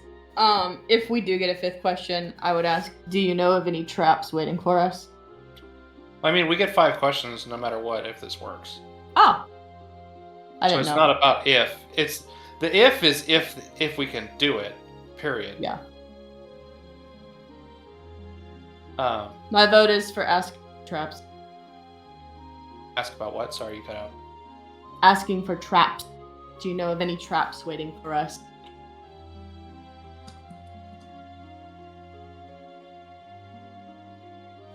if we do get a 5th question, I would ask, do you know of any traps waiting for us? I mean, we get 5 questions no matter what if this works. Oh. I didn't know. So it's not about if. The if is if we can do it. Period. Yeah. My vote is for ask traps. Ask about what? Sorry, you cut out. Asking for traps. Do you know of any traps waiting for us?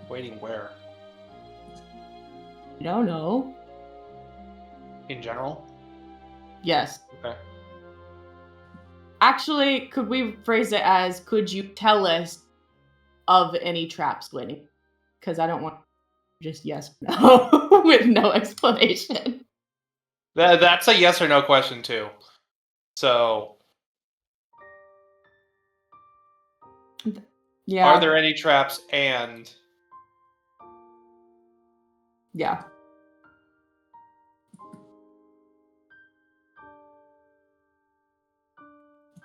Waiting where? I don't know. In general? Yes. Okay. Actually, could we phrase it as, could you tell us of any traps waiting? Because I don't want just yes or no with no explanation. That's a yes or no question, too. So... Yeah. Are there any traps and... Yeah.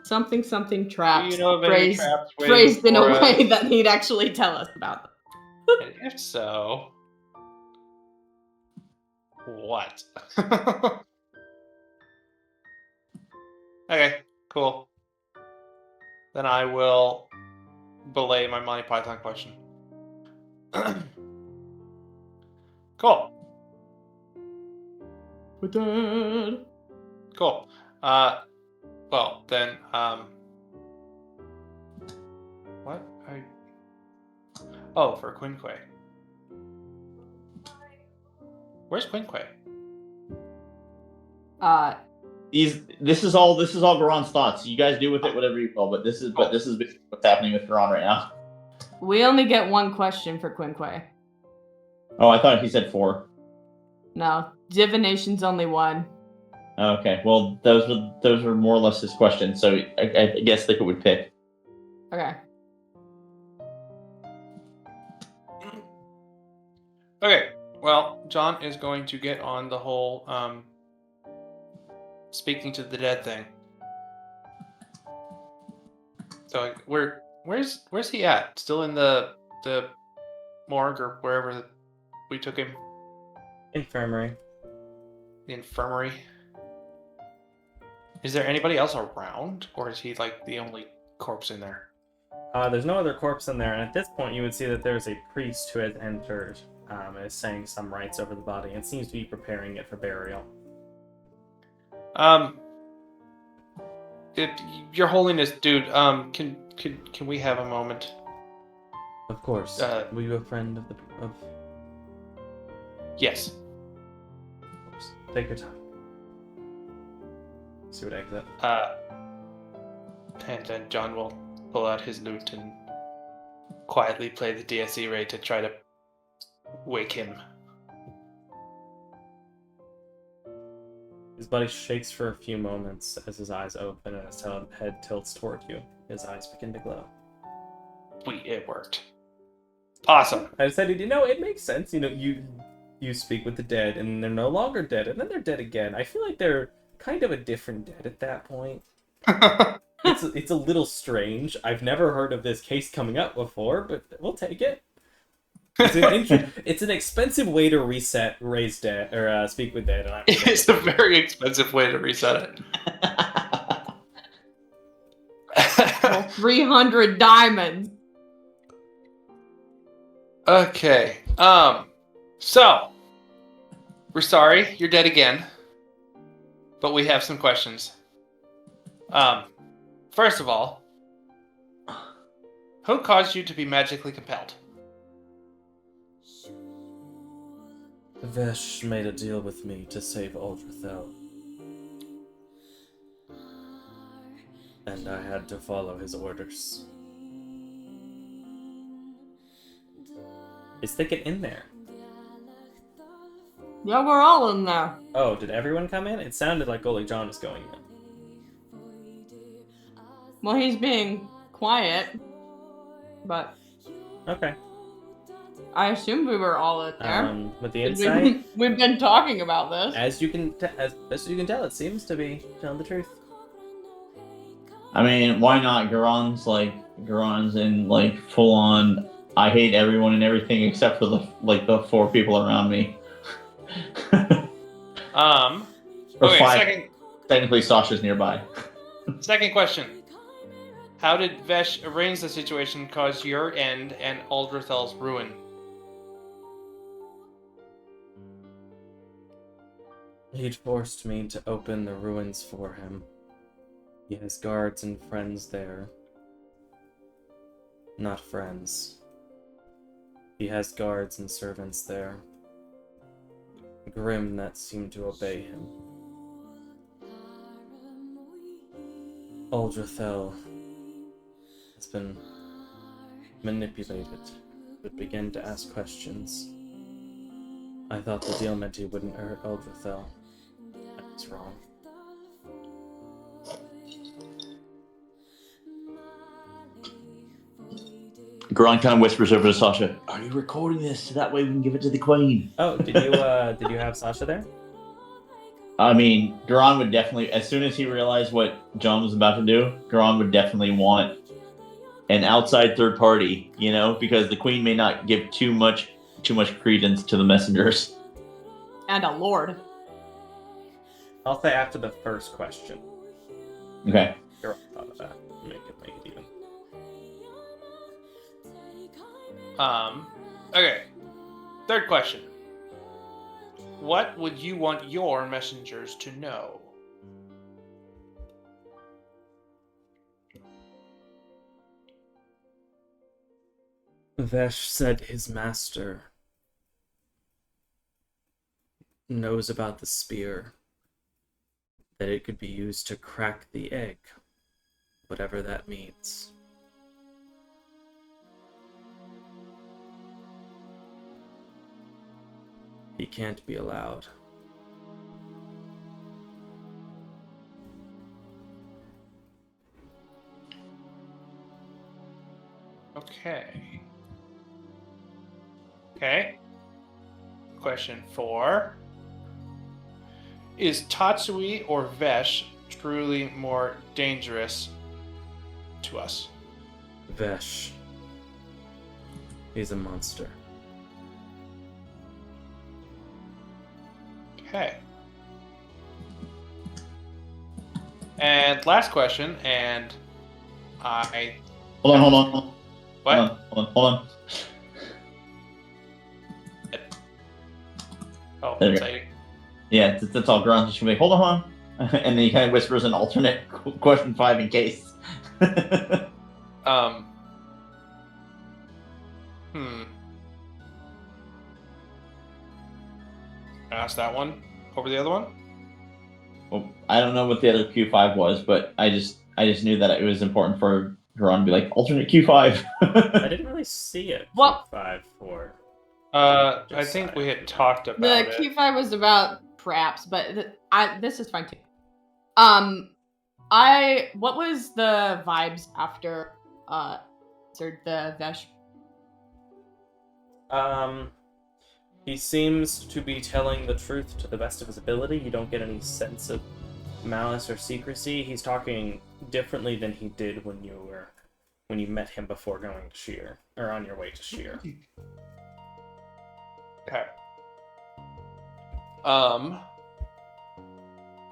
Something traps. Do you know of any traps phrased in a way that he'd actually tell us about them. And if so, what? Okay, cool. Then I will belay my Monty Python question. Cool. We're dead. Cool. Well, then, what? Oh, for Quinque. Where's Quinque? This is all Garon's thoughts. You guys do with it whatever you will, but this is basically what's happening with Garon right now. We only get one question for Quinque. Oh, I thought he said 4. No, divination's only 1. Okay, well those were more or less his questions, so I guess they would pick. Okay. Okay, well, John is going to get on the whole speaking to the dead thing. So where's he at? Still in the morgue or wherever we took him? Infirmary. The infirmary. Is there anybody else around, or is he like the only corpse in there? There's no other corpse in there, and at this point you would see that there's a priest who has entered and is saying some rites over the body and seems to be preparing it for burial. Your Holiness, dude, can we have a moment? Of course. Were you a friend of... Yes. Of course. Take your time. See what I exit. And then John will pull out his lute and quietly play the DSE ray to try to wake him. His body shakes for a few moments as his eyes open and his head tilts toward you. His eyes begin to glow. It worked. Awesome. I decided, it makes sense. You speak with the dead, and they're no longer dead, and then they're dead again. I feel like they're kind of a different dead at that point. It's a little strange. I've never heard of this case coming up before, but we'll take it. It's an expensive way to raise dead or speak with dead. It's a very expensive way to reset it. Well, 300 diamonds. Okay. So we're sorry you're dead again, but we have some questions. First of all, who caused you to be magically compelled? Vesh made a deal with me to save Uldrathel. And I had to follow his orders. Is Thicket in there? Yeah, we're all in there. Oh, did everyone come in? It sounded like only John was going in. Well, he's being quiet, but... Okay. I assumed we were all in there. With the insight... We've been talking about this. As you can tell, it seems to be telling the truth. I mean, why not? Garon's in full on. I hate everyone and everything except for the 4 people around me. Okay, technically Sasha's nearby. Second question. How did Vesh arrange the situation cause your end and Aldrathel's ruin? He'd forced me to open the ruins for him. He has guards and friends there. Not friends. He has guards and servants there. Grim that seem to obey him. Aldrathel has been manipulated, but began to ask questions. I thought the deal meant he wouldn't hurt Aldrathel. I was wrong. Garon kind of whispers over to Sasha, "Are you recording this so that way we can give it to the queen?" Oh, did you have Sasha there? I mean, Garon would definitely, as soon as he realized what John was about to do, Garon would definitely want an outside third party, you know, because the queen may not give too much credence to the messengers. And a lord. I'll say after the first question. Okay. Garon thought of that. Make it even. Okay. Third question. What would you want your messengers to know? Vesh said his master knows about the spear, that it could be used to crack the egg, whatever that means. He can't be allowed. Okay. Okay. Question 4. Is Tatsui or Vesh truly more dangerous to us? Vesh. He's a monster. Okay. And last question, and I... Hold on. What? Hold on. Oh, There we that's go. how you... Yeah, that's all. Garon's just gonna be, hold on. And then he kind of whispers an alternate question 5 in case. Ask that one over the other one? Well, I don't know what the other Q5 was, but I just knew that it was important for Garon to be like, alternate Q5. I didn't really see it. Q5 for... I think we had talked about the it. The Q5 was about perhaps, but this is fine too. What was the vibes after the Vesh? He seems to be telling the truth to the best of his ability. You don't get any sense of malice or secrecy. He's talking differently than he did when you met him before going to Sheer, or on your way to Sheer. Okay.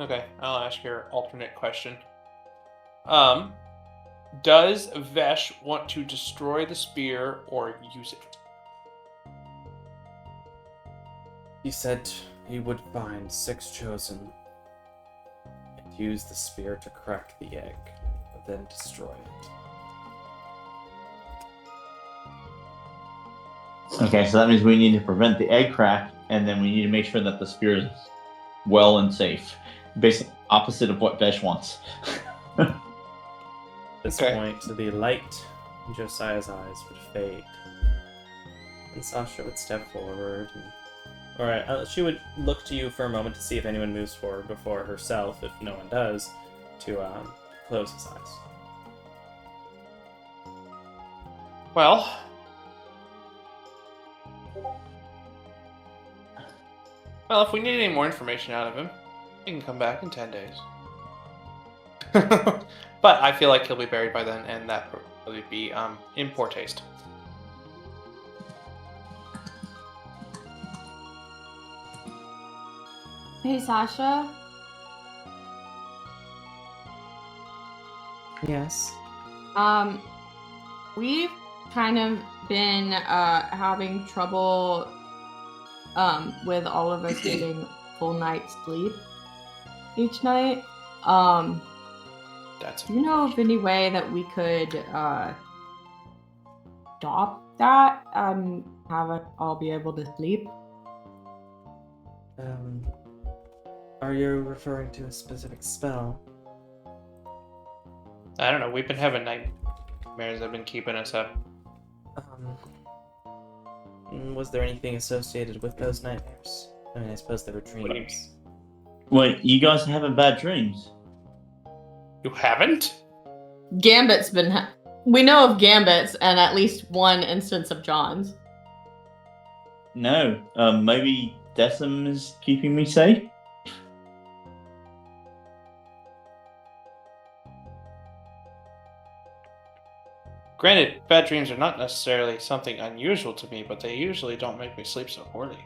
Okay, I'll ask your alternate question. Does Vesh want to destroy the spear or use it? He said he would find 6 chosen and use the spear to crack the egg, then destroy it. Okay, so that means we need to prevent the egg crack, and then we need to make sure that the spear is well and safe. Basically, opposite of what Vesh wants. At this point, the light in Josiah's eyes would fade, and Sasha would step forward. Alright, she would look to you for a moment to see if anyone moves forward before herself, if no one does, to close his eyes. Well... Well, if we need any more information out of him, he can come back in 10 days. But I feel like he'll be buried by then, and that would probably be in poor taste. Hey, Sasha. Yes. We've kind of been having trouble with all of us getting full night's sleep each night. Do you know of any way that we could stop that and have us all be able to sleep? Are you referring to a specific spell? I don't know. We've been having nightmares that have been keeping us up. Was there anything associated with those nightmares? I mean, I suppose they were dreams. Wait, you guys are having bad dreams? You haven't? Gambit's been... We know of Gambit's and at least one instance of John's. No. Maybe Decim is keeping me safe? Granted, bad dreams are not necessarily something unusual to me, but they usually don't make me sleep so poorly.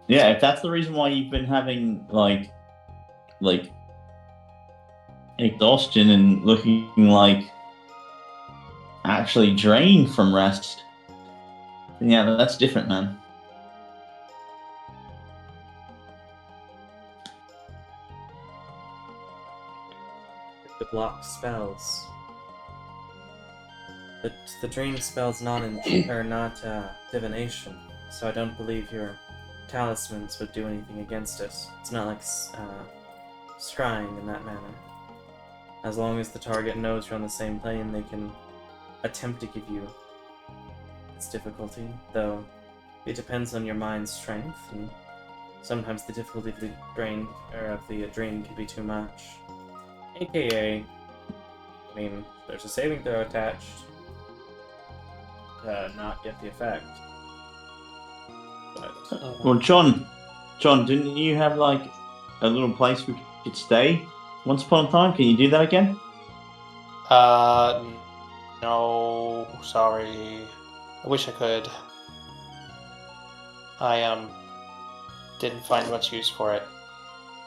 Yeah, if that's the reason why you've been having, like exhaustion and looking like actually drained from rest, then yeah, that's different, man. The block spells. The drain spell's not divination, so I don't believe your talismans would do anything against it. It's not like scrying in that manner. As long as the target knows you're on the same plane, they can attempt to give you its difficulty, though it depends on your mind's strength, and sometimes the difficulty of the drain can be too much. AKA, I mean, there's a saving throw attached. Not get the effect. But, Well, John, didn't you have like a little place we could stay once upon a time? Can you do that again? No, sorry. I wish I could. I didn't find much use for it.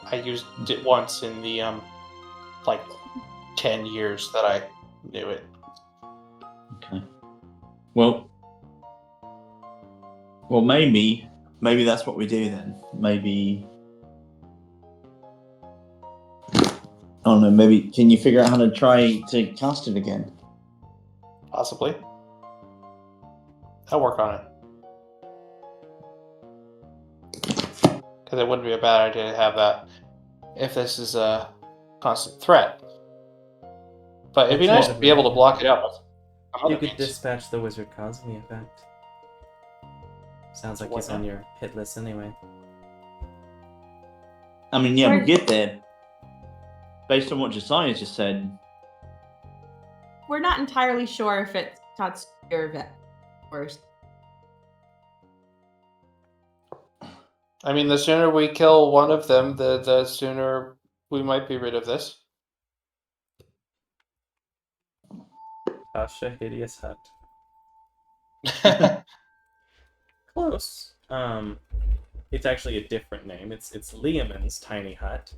I used it once in the like 10 years that I knew it. Okay. Well, maybe that's what we do then. Maybe, I don't know, maybe can you figure out how to try to cast it again? Possibly. I'll work on it. Because it wouldn't be a bad idea to have that if this is a constant threat. But it'd be nice to be able to block it out. You could dispatch the wizard causing the effect. Sounds like he's on your hit list anyway. I mean, yeah, we'll get there. Based on what Josiah just said. We're not entirely sure if it's Tatsuya or Vet first. I mean, the sooner we kill one of them, the sooner we might be rid of this. Tasha Hideous Hut. Close. It's actually a different name. It's Liamon's Tiny Hut.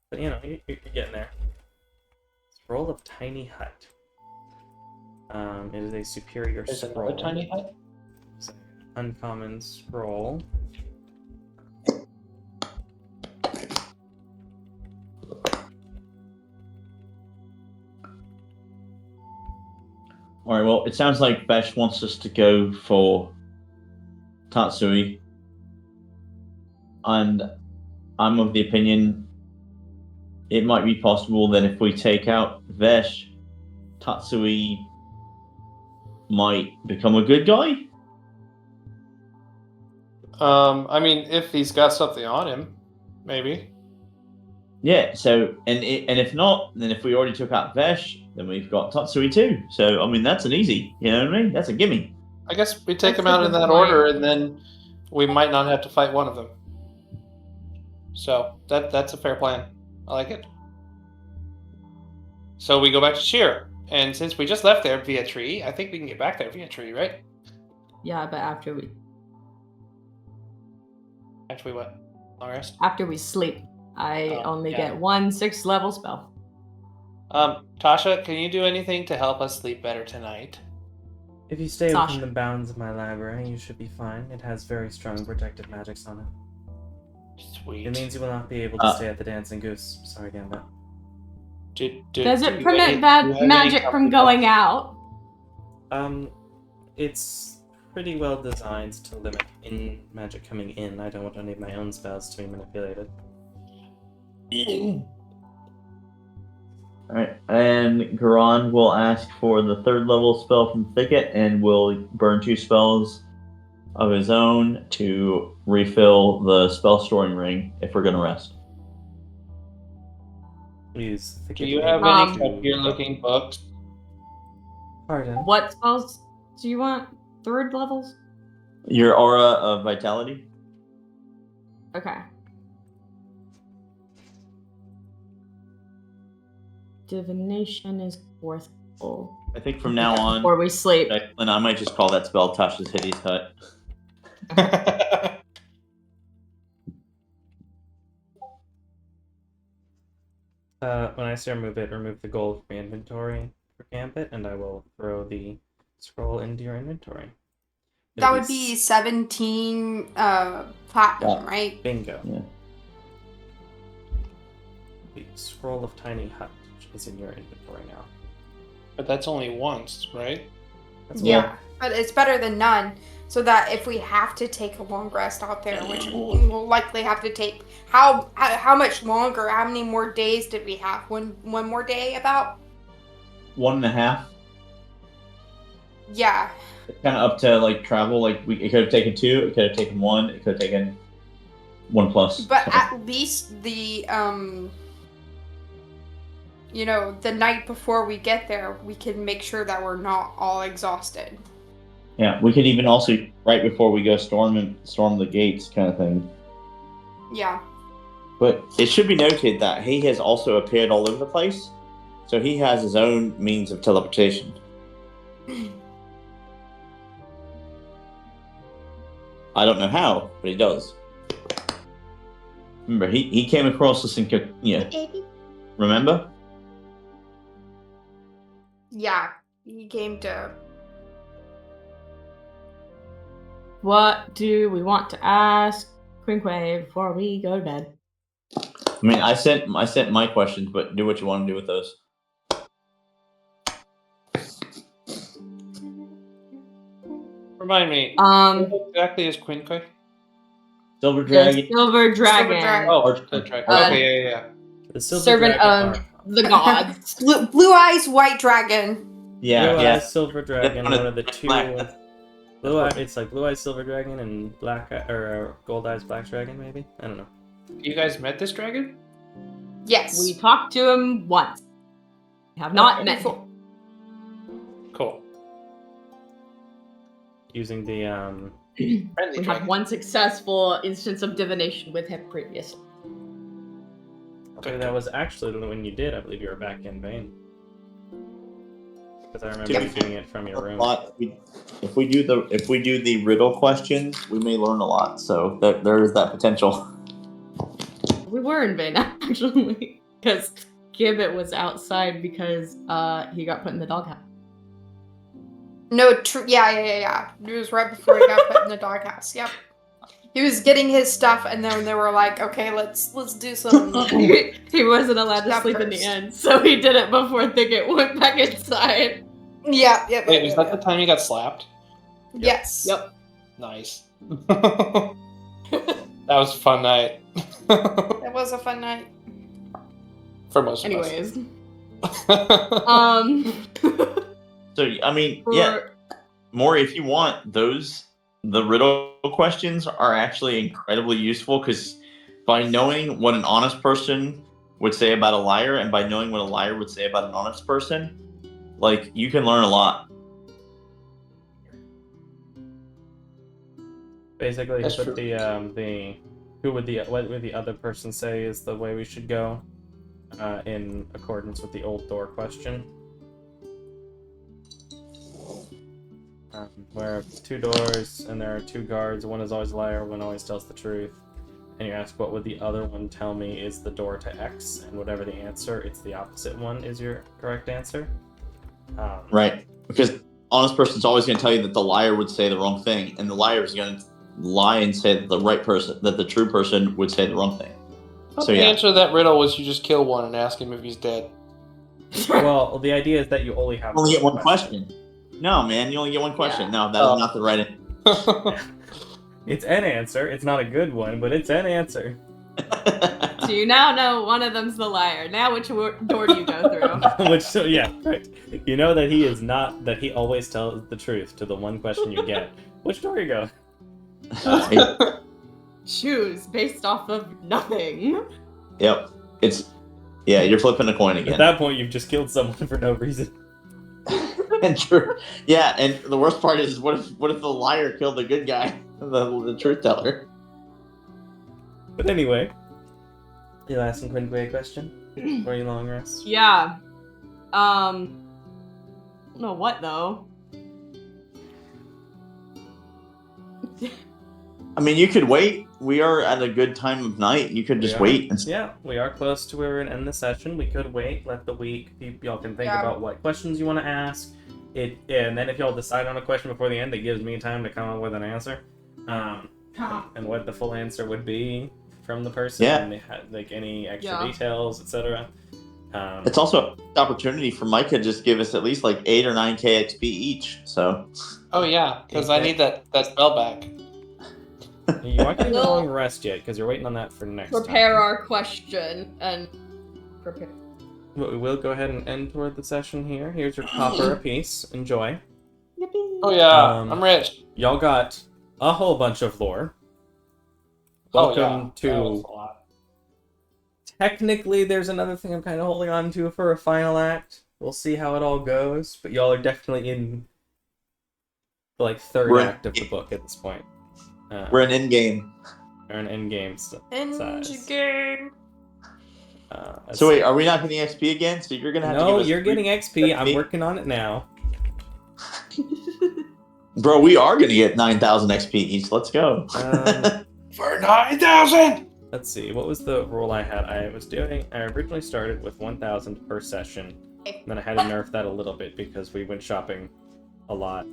But you know, you're getting there. Scroll of Tiny Hut. It is a superior There's scroll. another tiny hut? It's an uncommon scroll. Alright, well, it sounds like Besh wants us to go for Tatsui. And I'm of the opinion it might be possible that if we take out Vesh, Tatsui might become a good guy? I mean, if he's got something on him, maybe. Yeah, so, and if not, then if we already took out Vesh, then we've got Tatsui too. So, I mean, that's an easy, you know what I mean? That's a gimme. I guess we take them out in that order, and then we might not have to fight one of them. So, that's a fair plan. I like it. So we go back to Sheer. And since we just left there via tree, I think we can get back there via tree, right? Yeah, but after we what? Long rest? After we sleep. I only get one 6th level spell. Tasha, can you do anything to help us sleep better tonight? If you stay within the bounds of my library, you should be fine. It has very strong protective magics on it. Sweet. It means you will not be able to stay at the Dancing Goose. Sorry, Gambit. Does it prevent bad magic from going out? It's pretty well designed to limit magic coming in. I don't want any of my own spells to be manipulated. Alright, and Garon will ask for the 3rd level spell from Thicket and will burn 2 spells of his own to refill the spell storing ring if we're going to rest. Please, do you have any copier looking books? Pardon? What spells do you want? 3rd levels? Your aura of vitality? Okay. Divination is 4th level. I think from now on, before we sleep, and I might just call that spell Tasha's Hideous Hut. When I say remove the gold from your inventory for Gambit, and I will throw the scroll into your inventory. That would be 17 platinum, right? Bingo. Yeah. The scroll of Tiny Hut is in your inventory now. But that's only once, right? Yeah, but it's better than none. So that if we have to take a long rest out there, which we'll likely have to take, how much longer? How many more days did we have? One more day, about 1.5. Yeah. It's kind of up to like travel. Like it could have taken 2, it could have taken 1, it could have taken 1+. But at least the the night before we get there, we can make sure that we're not all exhausted. Yeah, we could even also right before we go storm the gates, kind of thing. Yeah. But it should be noted that he has also appeared all over the place, so he has his own means of teleportation. I don't know how, but he does. Remember, he came across us in Remember? Yeah, he came to. What do we want to ask Quinquay before we go to bed? I mean, I sent my questions, but do what you want to do with those. Remind me. What exactly is Quinquay? Silver Dragon. Silver Dragon. Oh, okay, yeah. The Silver Servant Dragon of the gods. Blue Eyes White Dragon. Yeah, Blue Eyes Silver Dragon, one of the two. Blue Eyes, it's like Blue Eyes Silver Dragon and Gold Eyes Black Dragon, maybe. I don't know. You guys met this dragon? Yes. We talked to him once. We have not met him. Cool. Using the we had one successful instance of divination with him previously. Okay, that was actually when you did. I believe you were back in Vane. Because I remember you doing it from your room. If we do the riddle questions, we may learn a lot. So there is that potential. We were in Vane actually, because Gibbet was outside because he got put in the doghouse. No, yeah. It was right before he got put in the doghouse. Yep. He was getting his stuff, and then they were like, "Okay, let's do some." He wasn't allowed to sleep in the end, so he did it before Thicket went back inside. Yeah. Wait, was that the time he got slapped? Yes. Yep. Nice. That was a fun night. It was a fun night. For most of us. Anyways. So, I mean, yeah. Maury, if you want, the riddle questions are actually incredibly useful because by knowing what an honest person would say about a liar and by knowing what a liar would say about an honest person, like, you can learn a lot. Basically, what would the other person say is the way we should go, in accordance with the old door question. Where two doors and there are two guards, one is always a liar, one always tells the truth. and you ask what would the other one tell me is the door to X, and whatever the answer, it's the opposite one is your correct answer. Right, because honest person's always going to tell you that the liar would say the wrong thing, and the liar is going to lie and say that the true person would say the wrong thing. So the answer to that riddle was you just kill one and ask him if he's dead. Well, the idea is that you only have get one question. No, man, you only get one question. Yeah. No, that is not the right answer. It's an answer. It's not a good one, but it's an answer. So you now know one of them's the liar. Now which door do you go through? Right. You know that he always tells the truth to the one question you get. Which door you go? Choose based off of nothing. Yep. You're flipping a coin again. At that point, you've just killed someone for no reason. And true. Yeah, and the worst part is, what if the liar killed the good guy, the truth teller? But anyway, you asking Quinquay a question? Or you long rest? Yeah. No, what though? I mean, you could wait. We are at a good time of night. You could just wait. Yeah, we are close to where we're going to end the session. We could wait, let the week, y'all can think about what questions you want to ask. And then if y'all decide on a question before the end, it gives me time to come up with an answer. And what the full answer would be from the person. Yeah. And like any extra details, etc. It's also an opportunity for Micah to just give us at least like 8 or 9k XP each. So. Oh yeah, because I need that spell back. You aren't getting a long rest yet, because you're waiting on that for next prepare time. our question and prepare. Well, we will go ahead and end toward the session here. Here's your copper apiece. Enjoy. Yippee. Oh yeah, I'm rich. Y'all got a whole bunch of lore. Welcome to... Technically, there's another thing I'm kind of holding on to for a final act. We'll see how it all goes, but y'all are definitely in the third act of the book at this point. We're an endgame. We're an endgame size. Endgame. So wait, are we not getting XP again? So you're gonna have to give us... No, you're getting XP. I'm working on it now. Bro, we are gonna get 9,000 XP each. Let's go. For 9,000! Let's see, what was the rule I had? I originally started with 1,000 per session. Then I had to nerf that a little bit because we went shopping a lot.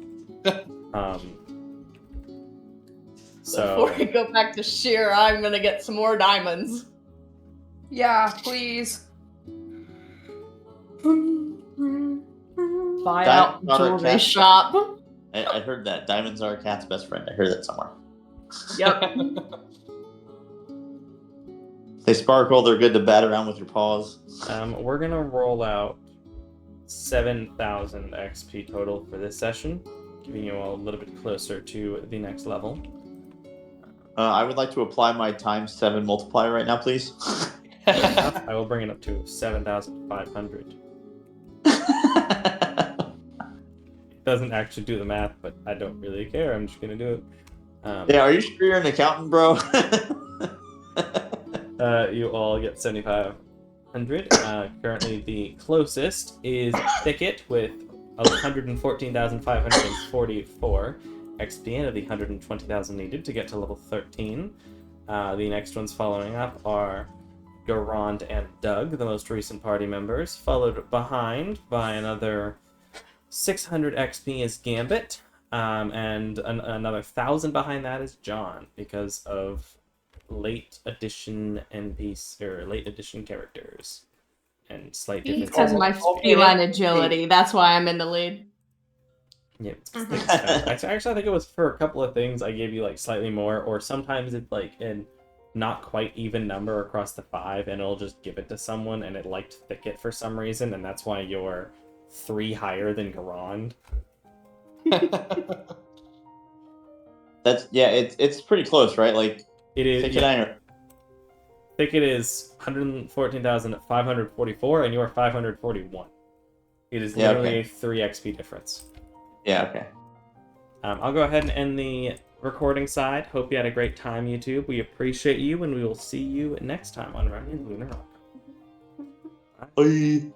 So before we go back to sheer, I'm gonna get some more diamonds. Yeah, please. Buy out jewelry shop. I heard that. Diamonds are a cat's best friend. I heard that somewhere. Yep. They sparkle, they're good to bat around with your paws. We're gonna roll out 7,000 XP total for this session, giving you all a little bit closer to the next level. I would like to apply my ×7 multiplier right now, please. I will bring it up to 7,500. It doesn't actually do the math, but I don't really care. I'm just gonna do it. Yeah, are you sure you're an accountant, bro? You all get 7,500. Currently, the closest is Thicket with 114,544 XP out of the 120,000 needed to get to level 13. The next ones following up are Garand and Doug, the most recent party members, followed behind by another 600 XP is Gambit, and another 1,000 behind that is John, because of late edition characters and slight differences. Because of my feline agility, that's why I'm in the lead. Yeah, actually, I think it was for a couple of things I gave you slightly more, or sometimes it's an not quite even number across the 5, and it'll just give it to someone, and it liked Thicket for some reason, and that's why you're 3 higher than Garand. It's pretty close, right? It is. Thicket Yeah. is 114,544, and you are 541. It is literally a 3 XP difference. Yeah, okay. I'll go ahead and end the recording side. Hope you had a great time, YouTube. We appreciate you, and we will see you next time on Remnant Lunar Archon. Bye.